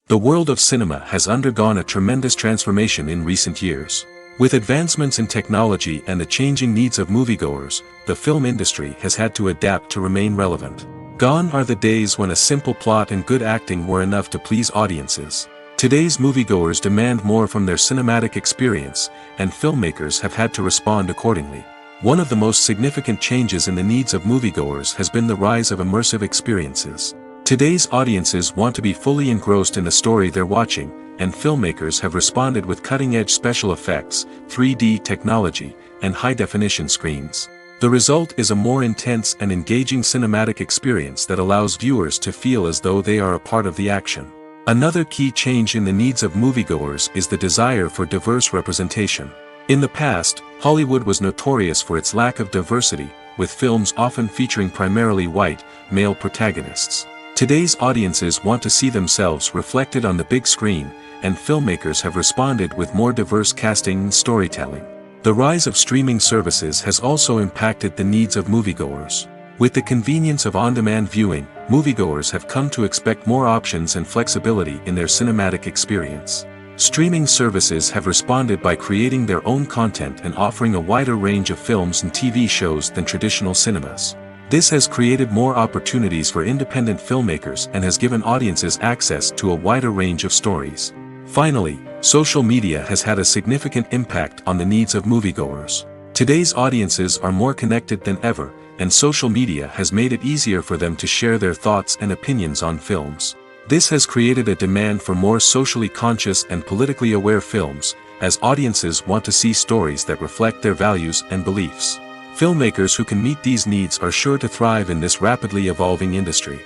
The world of cinema has undergone a tremendous transformation in recent years. With advancements in technology and the changing needs of moviegoers, the film industry has had to adapt to remain relevant. Gone are the days when a simple plot and good acting were enough to please audiences. Today's moviegoers demand more from their cinematic experience, and filmmakers have had to respond accordingly. One of the most significant changes in the needs of moviegoers has been the rise of immersive experiences. Today's audiences want to be fully engrossed in the story they're watching, and filmmakers have responded with cutting-edge special effects, 3D technology, and high-definition screens. The result is a more intense and engaging cinematic experience that allows viewers to feel as though they are a part of the action. Another key change in the needs of moviegoers is the desire for diverse representation. In the past, Hollywood was notorious for its lack of diversity, with films often featuring primarily white, male protagonists. Today's audiences want to see themselves reflected on the big screen, and filmmakers have responded with more diverse casting and storytelling. The rise of streaming services has also impacted the needs of moviegoers. With the convenience of on-demand viewing, moviegoers have come to expect more options and flexibility in their cinematic experience. Streaming services have responded by creating their own content and offering a wider range of films and TV shows than traditional cinemas. This has created more opportunities for independent filmmakers and has given audiences access to a wider range of stories. Finally, social media has had a significant impact on the needs of moviegoers. Today's audiences are more connected than ever, and social media has made it easier for them to share their thoughts and opinions on films. This has created a demand for more socially conscious and politically aware films, as audiences want to see stories that reflect their values and beliefs. Filmmakers who can meet these needs are sure to thrive in this rapidly evolving industry.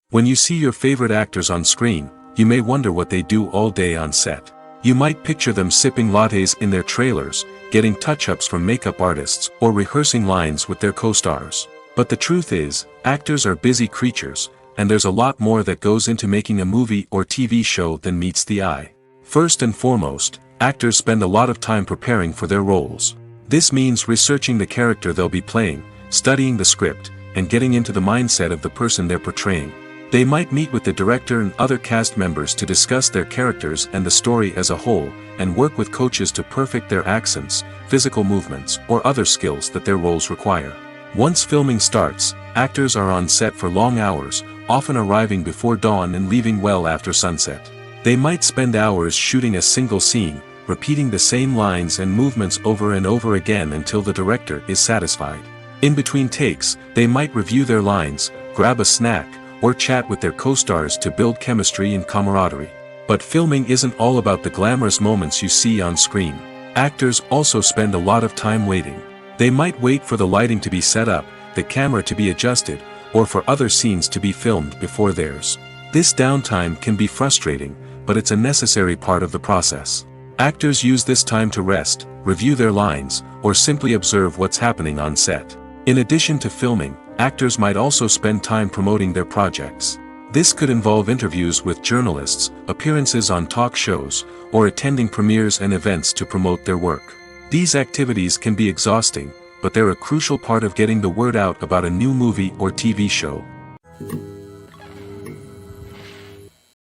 When you see your favorite actors on screen, you may wonder what they do all day on set. You might picture them sipping lattes in their trailers, getting touch-ups from makeup artists, or rehearsing lines with their co-stars. But the truth is, actors are busy creatures, and there's a lot more that goes into making a movie or TV show than meets the eye. First and foremost, actors spend a lot of time preparing for their roles. This means researching the character they'll be playing, studying the script, and getting into the mindset of the person they're portraying. They might meet with the director and other cast members to discuss their characters and the story as a whole, and work with coaches to perfect their accents, physical movements, or other skills that their roles require. Once filming starts, actors are on set for long hours, often arriving before dawn and leaving well after sunset. They might spend hours shooting a single scene, repeating the same lines and movements over and over again until the director is satisfied. In between takes, they might review their lines, grab a snack, or chat with their co-stars to build chemistry and camaraderie. But filming isn't all about the glamorous moments you see on screen. Actors also spend a lot of time waiting. They might wait for the lighting to be set up, the camera to be adjusted, or for other scenes to be filmed before theirs. This downtime can be frustrating, but it's a necessary part of the process. Actors use this time to rest, review their lines, or simply observe what's happening on set. In addition to filming, actors might also spend time promoting their projects. This could involve interviews with journalists, appearances on talk shows, or attending premieres and events to promote their work. These activities can be exhausting, but they're a crucial part of getting the word out about a new movie or TV show.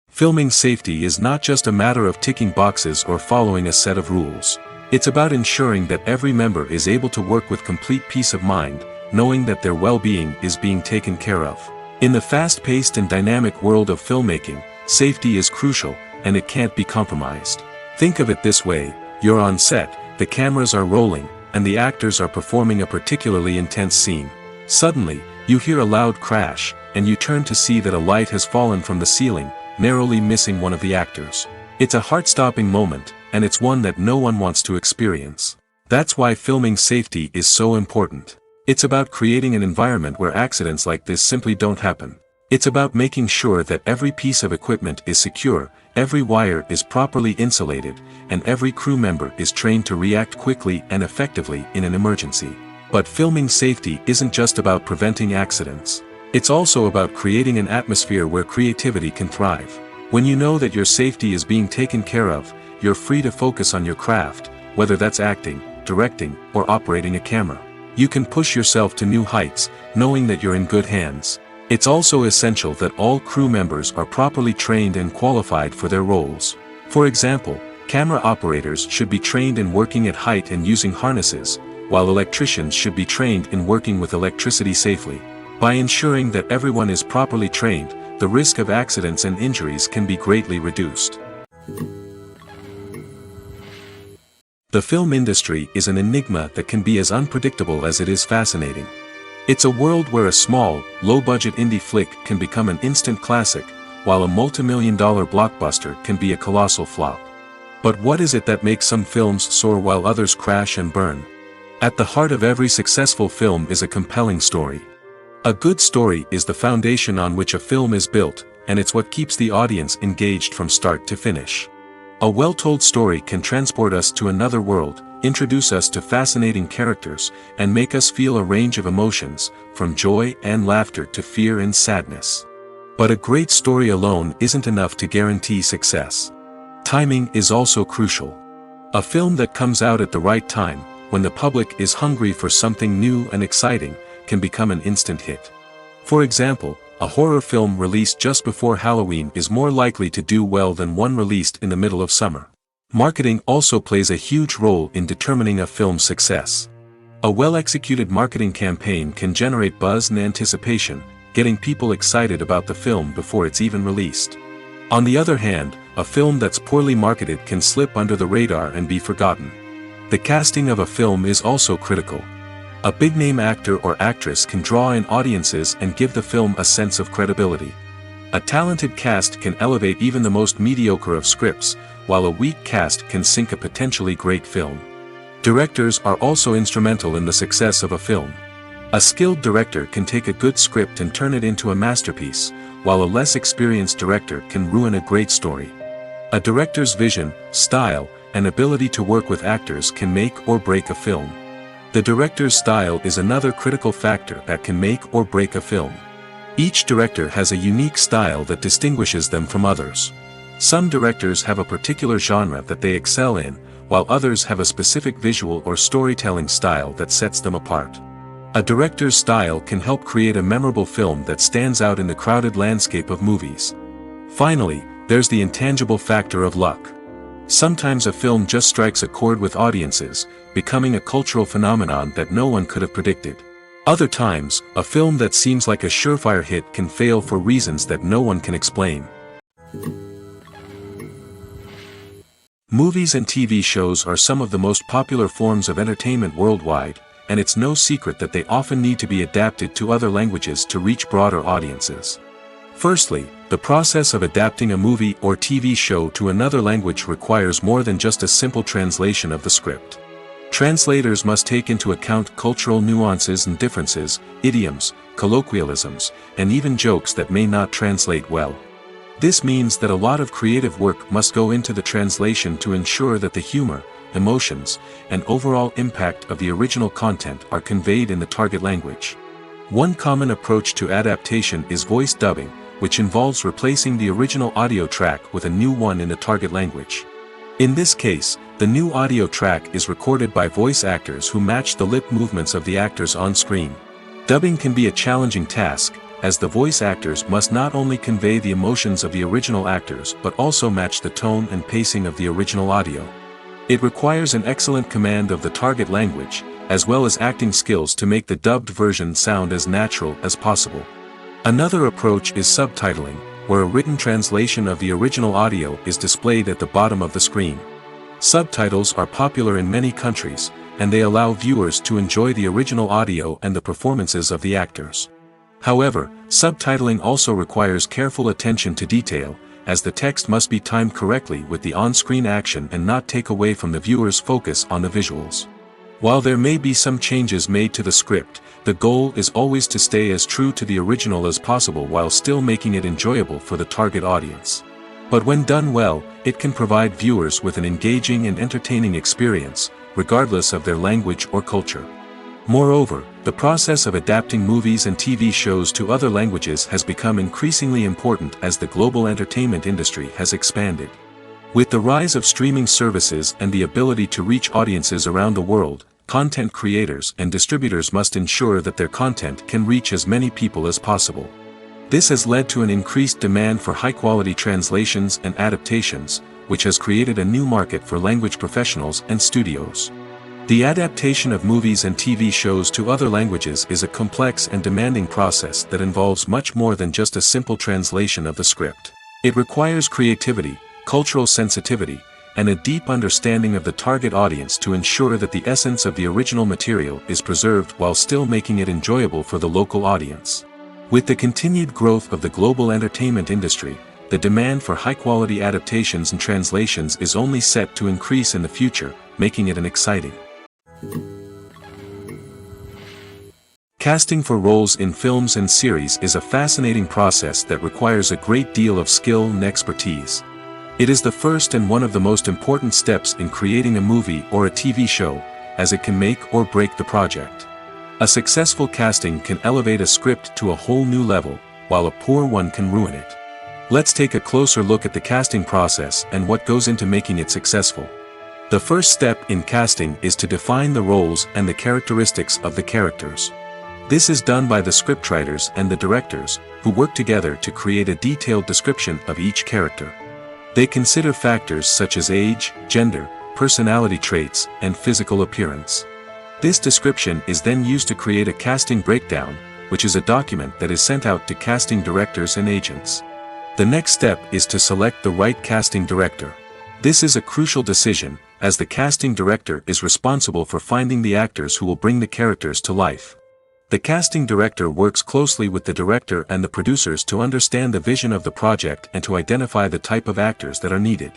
Filming safety is not just a matter of ticking boxes or following a set of rules. It's about ensuring that every member is able to work with complete peace of mind, knowing that their well-being is being taken care of. In the fast-paced and dynamic world of filmmaking, safety is crucial, and it can't be compromised. Think of it this way: you're on set, the cameras are rolling, and the actors are performing a particularly intense scene. Suddenly, you hear a loud crash, and you turn to see that a light has fallen from the ceiling, narrowly missing one of the actors. It's a heart-stopping moment, and it's one that no one wants to experience. That's why filming safety is so important. It's about creating an environment where accidents like this simply don't happen. It's about making sure that every piece of equipment is secure, every wire is properly insulated, and every crew member is trained to react quickly and effectively in an emergency. But filming safety isn't just about preventing accidents. It's also about creating an atmosphere where creativity can thrive. When you know that your safety is being taken care of, you're free to focus on your craft, whether that's acting, directing, or operating a camera. You can push yourself to new heights, knowing that you're in good hands. It's also essential that all crew members are properly trained and qualified for their roles. For example, camera operators should be trained in working at height and using harnesses, while electricians should be trained in working with electricity safely. By ensuring that everyone is properly trained, the risk of accidents and injuries can be greatly reduced. The film industry is an enigma that can be as unpredictable as it is fascinating. It's a world where a small, low-budget indie flick can become an instant classic, while a multi-million-dollar blockbuster can be a colossal flop. But what is it that makes some films soar while others crash and burn? At the heart of every successful film is a compelling story. A good story is the foundation on which a film is built, and it's what keeps the audience engaged from start to finish. A well-told story can transport us to another world, introduce us to fascinating characters, and make us feel a range of emotions, from joy and laughter to fear and sadness. But a great story alone isn't enough to guarantee success. Timing is also crucial. A film that comes out at the right time, when the public is hungry for something new and exciting, can become an instant hit. For example, a horror film released just before Halloween is more likely to do well than one released in the middle of summer. Marketing also plays a huge role in determining a film's success. A well-executed marketing campaign can generate buzz and anticipation, getting people excited about the film before it's even released. On the other hand, a film that's poorly marketed can slip under the radar and be forgotten. The casting of a film is also critical. A big-name actor or actress can draw in audiences and give the film a sense of credibility. A talented cast can elevate even the most mediocre of scripts, while a weak cast can sink a potentially great film. Directors are also instrumental in the success of a film. A skilled director can take a good script and turn it into a masterpiece, while a less experienced director can ruin a great story. A director's vision, style, and ability to work with actors can make or break a film. The director's style is another critical factor that can make or break a film. Each director has a unique style that distinguishes them from others. Some directors have a particular genre that they excel in, while others have a specific visual or storytelling style that sets them apart. A director's style can help create a memorable film that stands out in the crowded landscape of movies. Finally, there's the intangible factor of luck. Sometimes a film just strikes a chord with audiences, becoming a cultural phenomenon that no one could have predicted. Other times, a film that seems like a surefire hit can fail for reasons that no one can explain. Movies and TV shows are some of the most popular forms of entertainment worldwide, and it's no secret that they often need to be adapted to other languages to reach broader audiences. Firstly, the process of adapting a movie or TV show to another language requires more than just a simple translation of the script. Translators must take into account cultural nuances and differences, idioms, colloquialisms, and even jokes that may not translate well. This means that a lot of creative work must go into the translation to ensure that the humor, emotions, and overall impact of the original content are conveyed in the target language. One common approach to adaptation is voice dubbing, which involves replacing the original audio track with a new one in the target language. In this case, the new audio track is recorded by voice actors who match the lip movements of the actors on screen. Dubbing can be a challenging task, as the voice actors must not only convey the emotions of the original actors but also match the tone and pacing of the original audio. It requires an excellent command of the target language, as well as acting skills to make the dubbed version sound as natural as possible. Another approach is subtitling, where a written translation of the original audio is displayed at the bottom of the screen. Subtitles are popular in many countries, and they allow viewers to enjoy the original audio and the performances of the actors. However, subtitling also requires careful attention to detail, as the text must be timed correctly with the on-screen action and not take away from the viewer's focus on the visuals. While there may be some changes made to the script, the goal is always to stay as true to the original as possible while still making it enjoyable for the target audience. But when done well, it can provide viewers with an engaging and entertaining experience, regardless of their language or culture. Moreover, the process of adapting movies and TV shows to other languages has become increasingly important as the global entertainment industry has expanded. With the rise of streaming services and the ability to reach audiences around the world, content creators and distributors must ensure that their content can reach as many people as possible. This has led to an increased demand for high-quality translations and adaptations, which has created a new market for language professionals and studios. The adaptation of movies and TV shows to other languages is a complex and demanding process that involves much more than just a simple translation of the script. It requires creativity, cultural sensitivity, and a deep understanding of the target audience to ensure that the essence of the original material is preserved while still making it enjoyable for the local audience. With the continued growth of the global entertainment industry, the demand for high-quality adaptations and translations is only set to increase in the future, making it an exciting. Casting for roles in films and series is a fascinating process that requires a great deal of skill and expertise. It is the first and one of the most important steps in creating a movie or a TV show, as it can make or break the project. A successful casting can elevate a script to a whole new level, while a poor one can ruin it. Let's take a closer look at the casting process and what goes into making it successful. The first step in casting is to define the roles and the characteristics of the characters. This is done by the scriptwriters and the directors, who work together to create a detailed description of each character. They consider factors such as age, gender, personality traits, and physical appearance. This description is then used to create a casting breakdown, which is a document that is sent out to casting directors and agents. The next step is to select the right casting director. This is a crucial decision, as the casting director is responsible for finding the actors who will bring the characters to life. The casting director works closely with the director and the producers to understand the vision of the project and to identify the type of actors that are needed.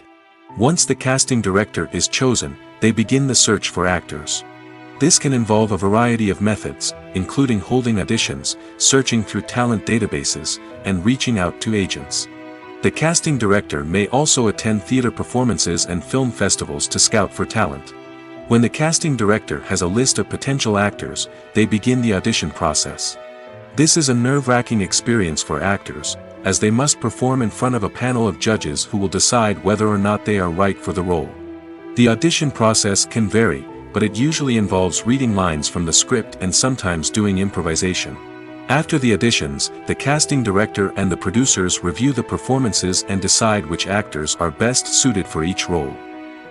Once the casting director is chosen, they begin the search for actors. This can involve a variety of methods, including holding auditions, searching through talent databases, and reaching out to agents. The casting director may also attend theater performances and film festivals to scout for talent. When the casting director has a list of potential actors, they begin the audition process. This is a nerve-wracking experience for actors, as they must perform in front of a panel of judges who will decide whether or not they are right for the role. The audition process can vary, but it usually involves reading lines from the script and sometimes doing improvisation. After the auditions, the casting director and the producers review the performances and decide which actors are best suited for each role.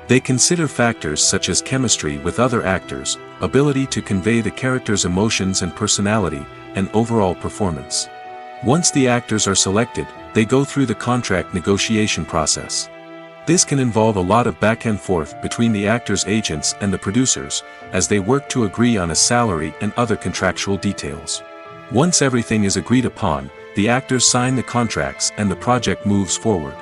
They consider factors such as chemistry with other actors, ability to convey the character's emotions and personality, and overall performance. Once the actors are selected, they go through the contract negotiation process. This can involve a lot of back and forth between the actors' agents and the producers, as they work to agree on a salary and other contractual details. Once everything is agreed upon, the actors sign the contracts and the project moves forward.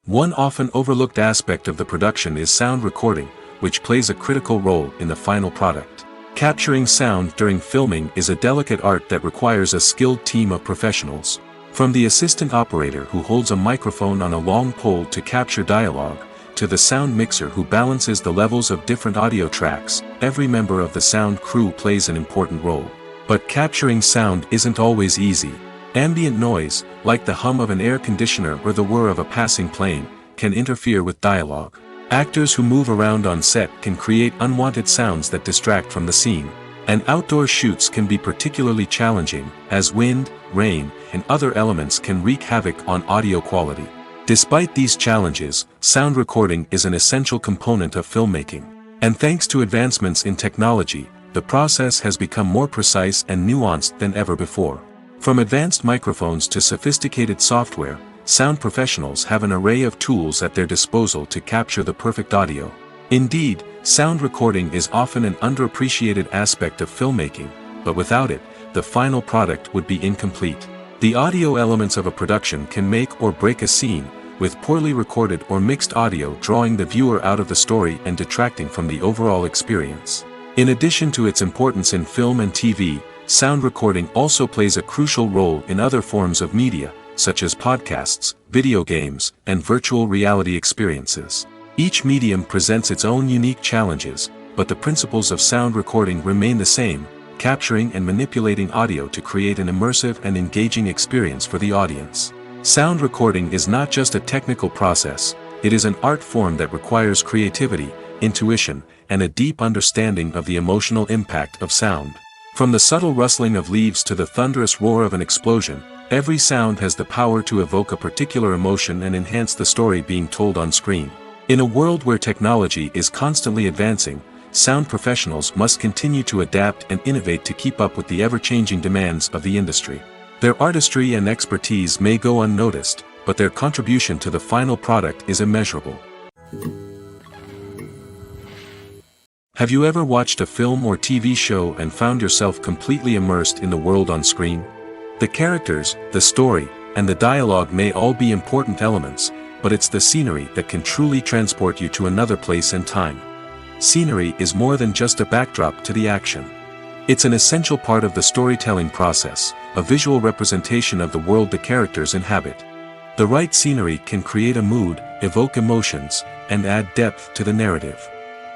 One often overlooked aspect of the production is sound recording, which plays a critical role in the final product. Capturing sound during filming is a delicate art that requires a skilled team of professionals. From the assistant operator who holds a microphone on a long pole to capture dialogue, to the sound mixer who balances the levels of different audio tracks, every member of the sound crew plays an important role. But capturing sound isn't always easy. Ambient noise, like the hum of an air conditioner or the whir of a passing plane, can interfere with dialogue. Actors who move around on set can create unwanted sounds that distract from the scene. And outdoor shoots can be particularly challenging, as wind, rain, and other elements can wreak havoc on audio quality. Despite these challenges, sound recording is an essential component of filmmaking. And thanks to advancements in technology, the process has become more precise and nuanced than ever before. From advanced microphones to sophisticated software, sound professionals have an array of tools at their disposal to capture the perfect audio. Indeed, sound recording is often an underappreciated aspect of filmmaking, but without it, the final product would be incomplete. The audio elements of a production can make or break a scene, with poorly recorded or mixed audio drawing the viewer out of the story and detracting from the overall experience. In addition to its importance in film and TV, sound recording also plays a crucial role in other forms of media, such as podcasts, video games, and virtual reality experiences. Each medium presents its own unique challenges, but the principles of sound recording remain the same, capturing and manipulating audio to create an immersive and engaging experience for the audience. Sound recording is not just a technical process, it is an art form that requires creativity, intuition, and a deep understanding of the emotional impact of sound. From the subtle rustling of leaves to the thunderous roar of an explosion, every sound has the power to evoke a particular emotion and enhance the story being told on screen. In a world where technology is constantly advancing, sound professionals must continue to adapt and innovate to keep up with the ever-changing demands of the industry. Their artistry and expertise may go unnoticed, but their contribution to the final product is immeasurable. Have you ever watched a film or TV show and found yourself completely immersed in the world on screen? The characters, the story, and the dialogue may all be important elements, but it's the scenery that can truly transport you to another place and time. Scenery is more than just a backdrop to the action. It's an essential part of the storytelling process, a visual representation of the world the characters inhabit. The right scenery can create a mood, evoke emotions, and add depth to the narrative.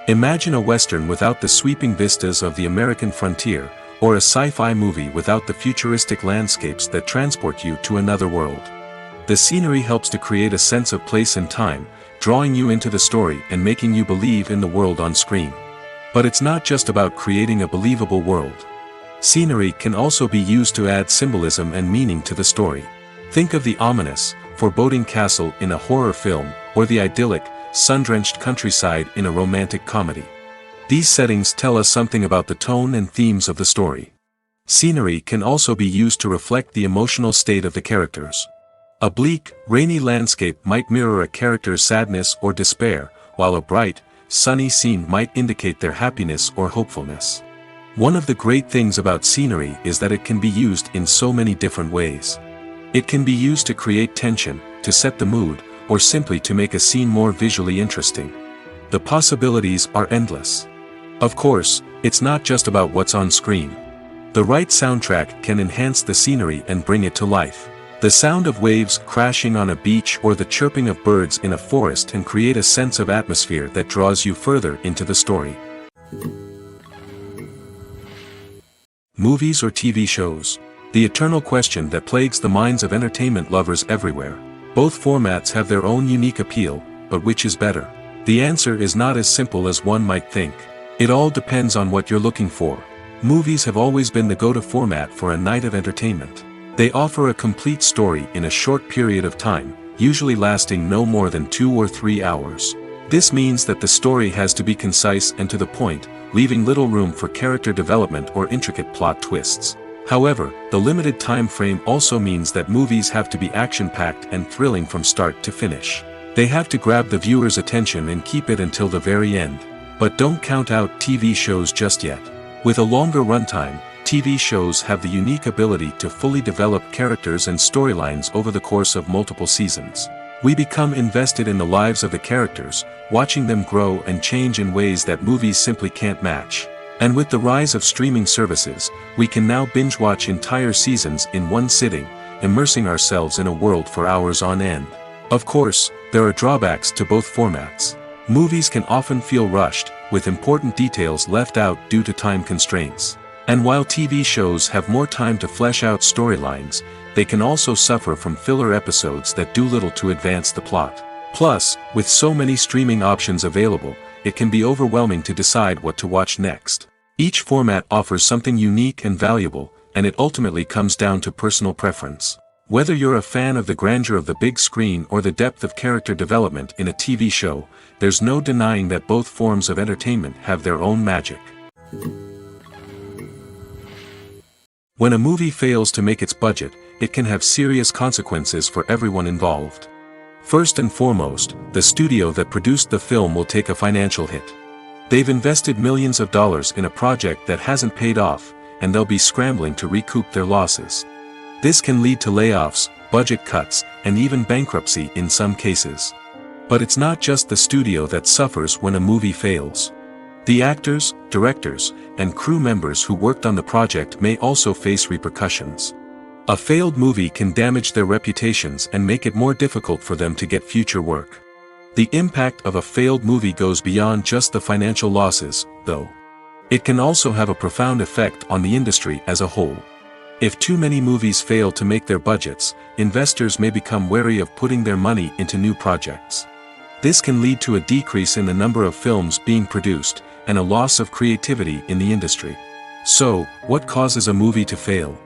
Imagine a Western without the sweeping vistas of the American frontier, or a sci-fi movie without the futuristic landscapes that transport you to another world. The scenery helps to create a sense of place and time, drawing you into the story and making you believe in the world on screen. But it's not just about creating a believable world. Scenery can also be used to add symbolism and meaning to the story. Think of the ominous, foreboding castle in a horror film, or the idyllic, sun-drenched countryside in a romantic comedy. These settings tell us something about the tone and themes of the story. Scenery can also be used to reflect the emotional state of the characters. A bleak, rainy landscape might mirror a character's sadness or despair, while a bright, sunny scene might indicate their happiness or hopefulness. One of the great things about scenery is that it can be used in so many different ways. It can be used to create tension, to set the mood, or simply to make a scene more visually interesting. The possibilities are endless. Of course, it's not just about what's on screen. The right soundtrack can enhance the scenery and bring it to life. The sound of waves crashing on a beach or the chirping of birds in a forest can create a sense of atmosphere that draws you further into the story. Movies or TV shows? The eternal question that plagues the minds of entertainment lovers everywhere. Both formats have their own unique appeal, but which is better? The answer is not as simple as one might think. It all depends on what you're looking for. Movies have always been the go-to format for a night of entertainment. They offer a complete story in a short period of time, usually lasting no more than 2 or 3 hours. This means that the story has to be concise and to the point, leaving little room for character development or intricate plot twists. However, the limited time frame also means that movies have to be action-packed and thrilling from start to finish. They have to grab the viewer's attention and keep it until the very end. But don't count out TV shows just yet. With a longer runtime, TV shows have the unique ability to fully develop characters and storylines over the course of multiple seasons. We become invested in the lives of the characters, watching them grow and change in ways that movies simply can't match. And with the rise of streaming services, we can now binge-watch entire seasons in one sitting, immersing ourselves in a world for hours on end. Of course, there are drawbacks to both formats. Movies can often feel rushed, with important details left out due to time constraints. And while TV shows have more time to flesh out storylines, they can also suffer from filler episodes that do little to advance the plot. Plus, with so many streaming options available, it can be overwhelming to decide what to watch next. Each format offers something unique and valuable, and it ultimately comes down to personal preference. Whether you're a fan of the grandeur of the big screen or the depth of character development in a TV show, there's no denying that both forms of entertainment have their own magic. When a movie fails to make its budget, it can have serious consequences for everyone involved. First and foremost, the studio that produced the film will take a financial hit. They've invested millions of dollars in a project that hasn't paid off, and they'll be scrambling to recoup their losses. This can lead to layoffs, budget cuts, and even bankruptcy in some cases. But it's not just the studio that suffers when a movie fails. The actors, directors, and crew members who worked on the project may also face repercussions. A failed movie can damage their reputations and make it more difficult for them to get future work. The impact of a failed movie goes beyond just the financial losses, though. It can also have a profound effect on the industry as a whole. If too many movies fail to make their budgets, investors may become wary of putting their money into new projects. This can lead to a decrease in the number of films being produced, and a loss of creativity in the industry. So, what causes a movie to fail?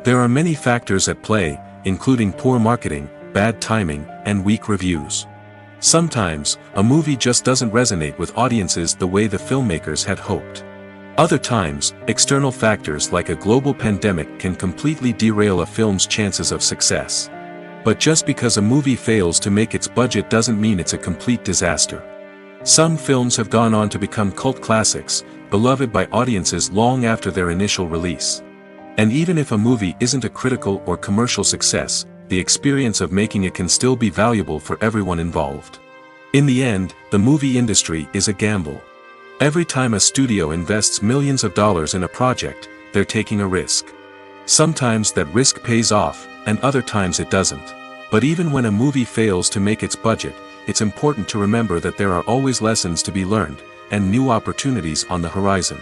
There are many factors at play, including poor marketing, bad timing, and weak reviews. Sometimes, a movie just doesn't resonate with audiences the way the filmmakers had hoped. Other times, external factors like a global pandemic can completely derail a film's chances of success. But just because a movie fails to make its budget doesn't mean it's a complete disaster. Some films have gone on to become cult classics, beloved by audiences long after their initial release. And even if a movie isn't a critical or commercial success, the experience of making it can still be valuable for everyone involved. In the end, the movie industry is a gamble. Every time a studio invests millions of dollars in a project, they're taking a risk. Sometimes that risk pays off, and other times it doesn't. But even when a movie fails to make its budget, it's important to remember that there are always lessons to be learned, and new opportunities on the horizon.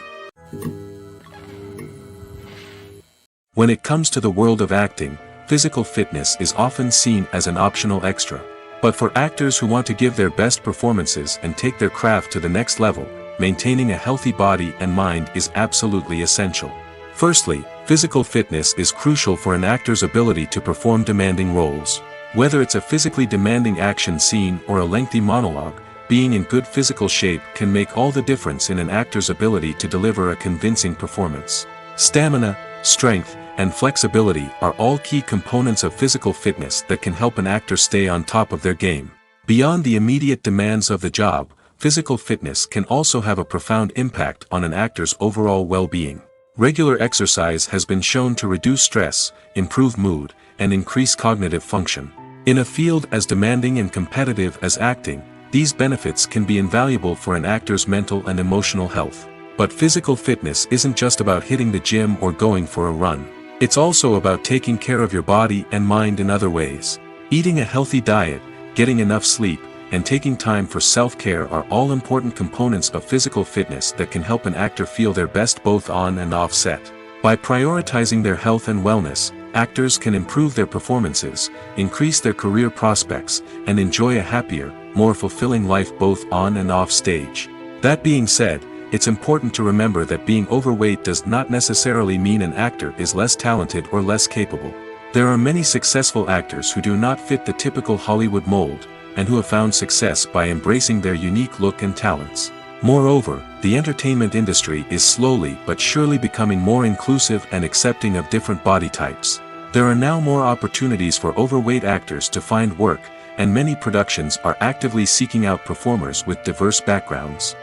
When it comes to the world of acting, physical fitness is often seen as an optional extra. But for actors who want to give their best performances and take their craft to the next level, maintaining a healthy body and mind is absolutely essential. Firstly, physical fitness is crucial for an actor's ability to perform demanding roles. Whether it's a physically demanding action scene or a lengthy monologue, being in good physical shape can make all the difference in an actor's ability to deliver a convincing performance. Stamina, strength, and flexibility are all key components of physical fitness that can help an actor stay on top of their game. Beyond the immediate demands of the job, physical fitness can also have a profound impact on an actor's overall well-being. Regular exercise has been shown to reduce stress, improve mood, and increase cognitive function. In a field as demanding and competitive as acting, these benefits can be invaluable for an actor's mental and emotional health. But physical fitness isn't just about hitting the gym or going for a run. It's also about taking care of your body and mind in other ways. Eating a healthy diet, getting enough sleep, and taking time for self-care are all important components of physical fitness that can help an actor feel their best both on and off set. By prioritizing their health and wellness, actors can improve their performances, increase their career prospects, and enjoy a happier, more fulfilling life both on and off stage. That being said, it's important to remember that being overweight does not necessarily mean an actor is less talented or less capable. There are many successful actors who do not fit the typical Hollywood mold, and who have found success by embracing their unique look and talents. Moreover, the entertainment industry is slowly but surely becoming more inclusive and accepting of different body types. There are now more opportunities for overweight actors to find work, and many productions are actively seeking out performers with diverse backgrounds.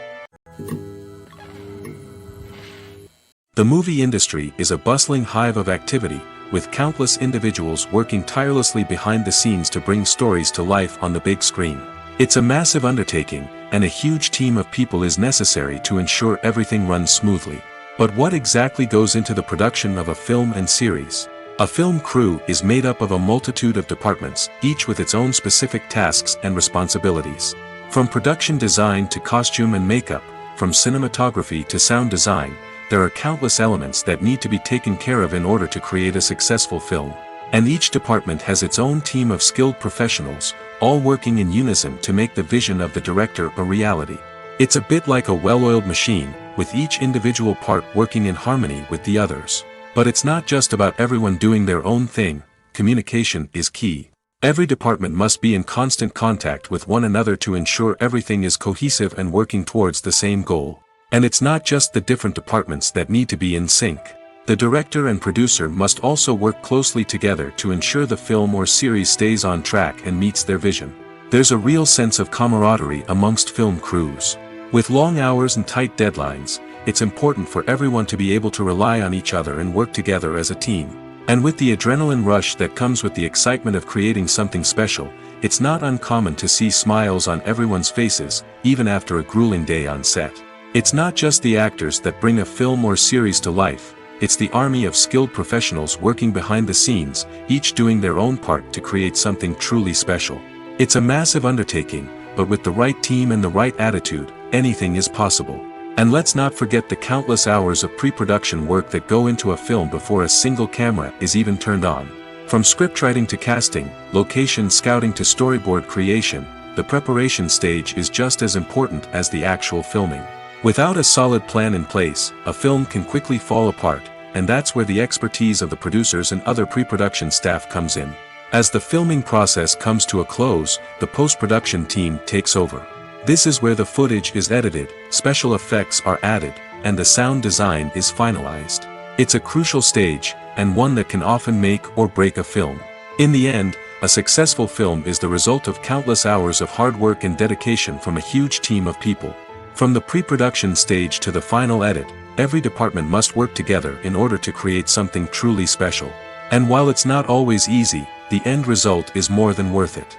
The movie industry is a bustling hive of activity, with countless individuals working tirelessly behind the scenes to bring stories to life on the big screen. It's a massive undertaking, and a huge team of people is necessary to ensure everything runs smoothly. But what exactly goes into the production of a film and series? A film crew is made up of a multitude of departments, each with its own specific tasks and responsibilities. From production design to costume and makeup, from cinematography to sound design, there are countless elements that need to be taken care of in order to create a successful film. And each department has its own team of skilled professionals, all working in unison to make the vision of the director a reality. It's a bit like a well-oiled machine, with each individual part working in harmony with the others. But it's not just about everyone doing their own thing. Communication is key. Every department must be in constant contact with one another to ensure everything is cohesive and working towards the same goal. And it's not just the different departments that need to be in sync. The director and producer must also work closely together to ensure the film or series stays on track and meets their vision. There's a real sense of camaraderie amongst film crews. With long hours and tight deadlines, it's important for everyone to be able to rely on each other and work together as a team. And with the adrenaline rush that comes with the excitement of creating something special, it's not uncommon to see smiles on everyone's faces, even after a grueling day on set. It's not just the actors that bring a film or series to life, it's the army of skilled professionals working behind the scenes, each doing their own part to create something truly special. It's a massive undertaking, but with the right team and the right attitude, anything is possible. And let's not forget the countless hours of pre-production work that go into a film before a single camera is even turned on. From scriptwriting to casting, location scouting to storyboard creation, the preparation stage is just as important as the actual filming. Without a solid plan in place, a film can quickly fall apart, and that's where the expertise of the producers and other pre-production staff comes in. As the filming process comes to a close, the post-production team takes over. This is where the footage is edited, special effects are added, and the sound design is finalized. It's a crucial stage, and one that can often make or break a film. In the end, a successful film is the result of countless hours of hard work and dedication from a huge team of people. From the pre-production stage to the final edit, every department must work together in order to create something truly special. And while it's not always easy, the end result is more than worth it.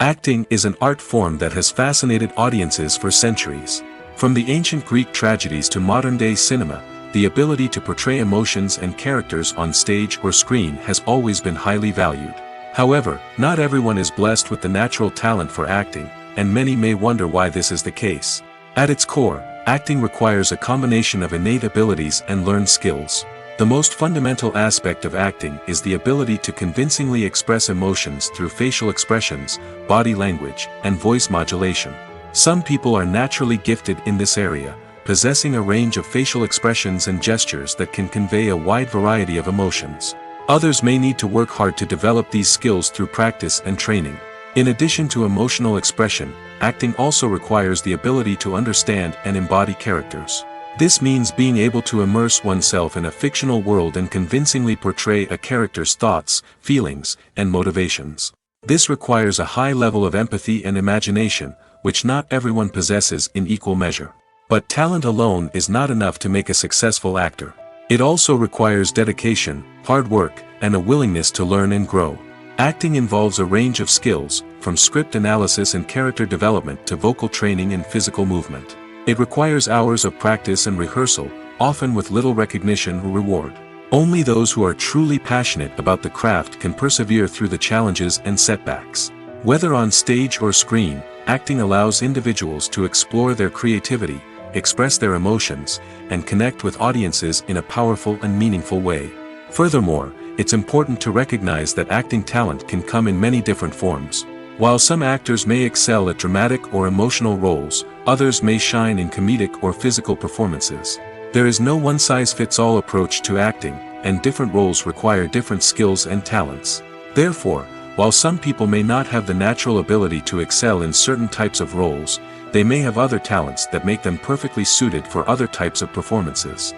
Acting is an art form that has fascinated audiences for centuries. From the ancient Greek tragedies to modern-day cinema, the ability to portray emotions and characters on stage or screen has always been highly valued. However, not everyone is blessed with the natural talent for acting, and many may wonder why this is the case. At its core, acting requires a combination of innate abilities and learned skills. The most fundamental aspect of acting is the ability to convincingly express emotions through facial expressions, body language, and voice modulation. Some people are naturally gifted in this area, possessing a range of facial expressions and gestures that can convey a wide variety of emotions. Others may need to work hard to develop these skills through practice and training. In addition to emotional expression, acting also requires the ability to understand and embody characters. This means being able to immerse oneself in a fictional world and convincingly portray a character's thoughts, feelings, and motivations. This requires a high level of empathy and imagination, which not everyone possesses in equal measure. But talent alone is not enough to make a successful actor. It also requires dedication, hard work, and a willingness to learn and grow. Acting involves a range of skills, from script analysis and character development to vocal training and physical movement. It requires hours of practice and rehearsal, often with little recognition or reward. Only those who are truly passionate about the craft can persevere through the challenges and setbacks. Whether on stage or screen, acting allows individuals to explore their creativity, express their emotions, and connect with audiences in a powerful and meaningful way. Furthermore, it's important to recognize that acting talent can come in many different forms. While some actors may excel at dramatic or emotional roles, others may shine in comedic or physical performances. There is no one-size-fits-all approach to acting, and different roles require different skills and talents. Therefore, while some people may not have the natural ability to excel in certain types of roles, they may have other talents that make them perfectly suited for other types of performances.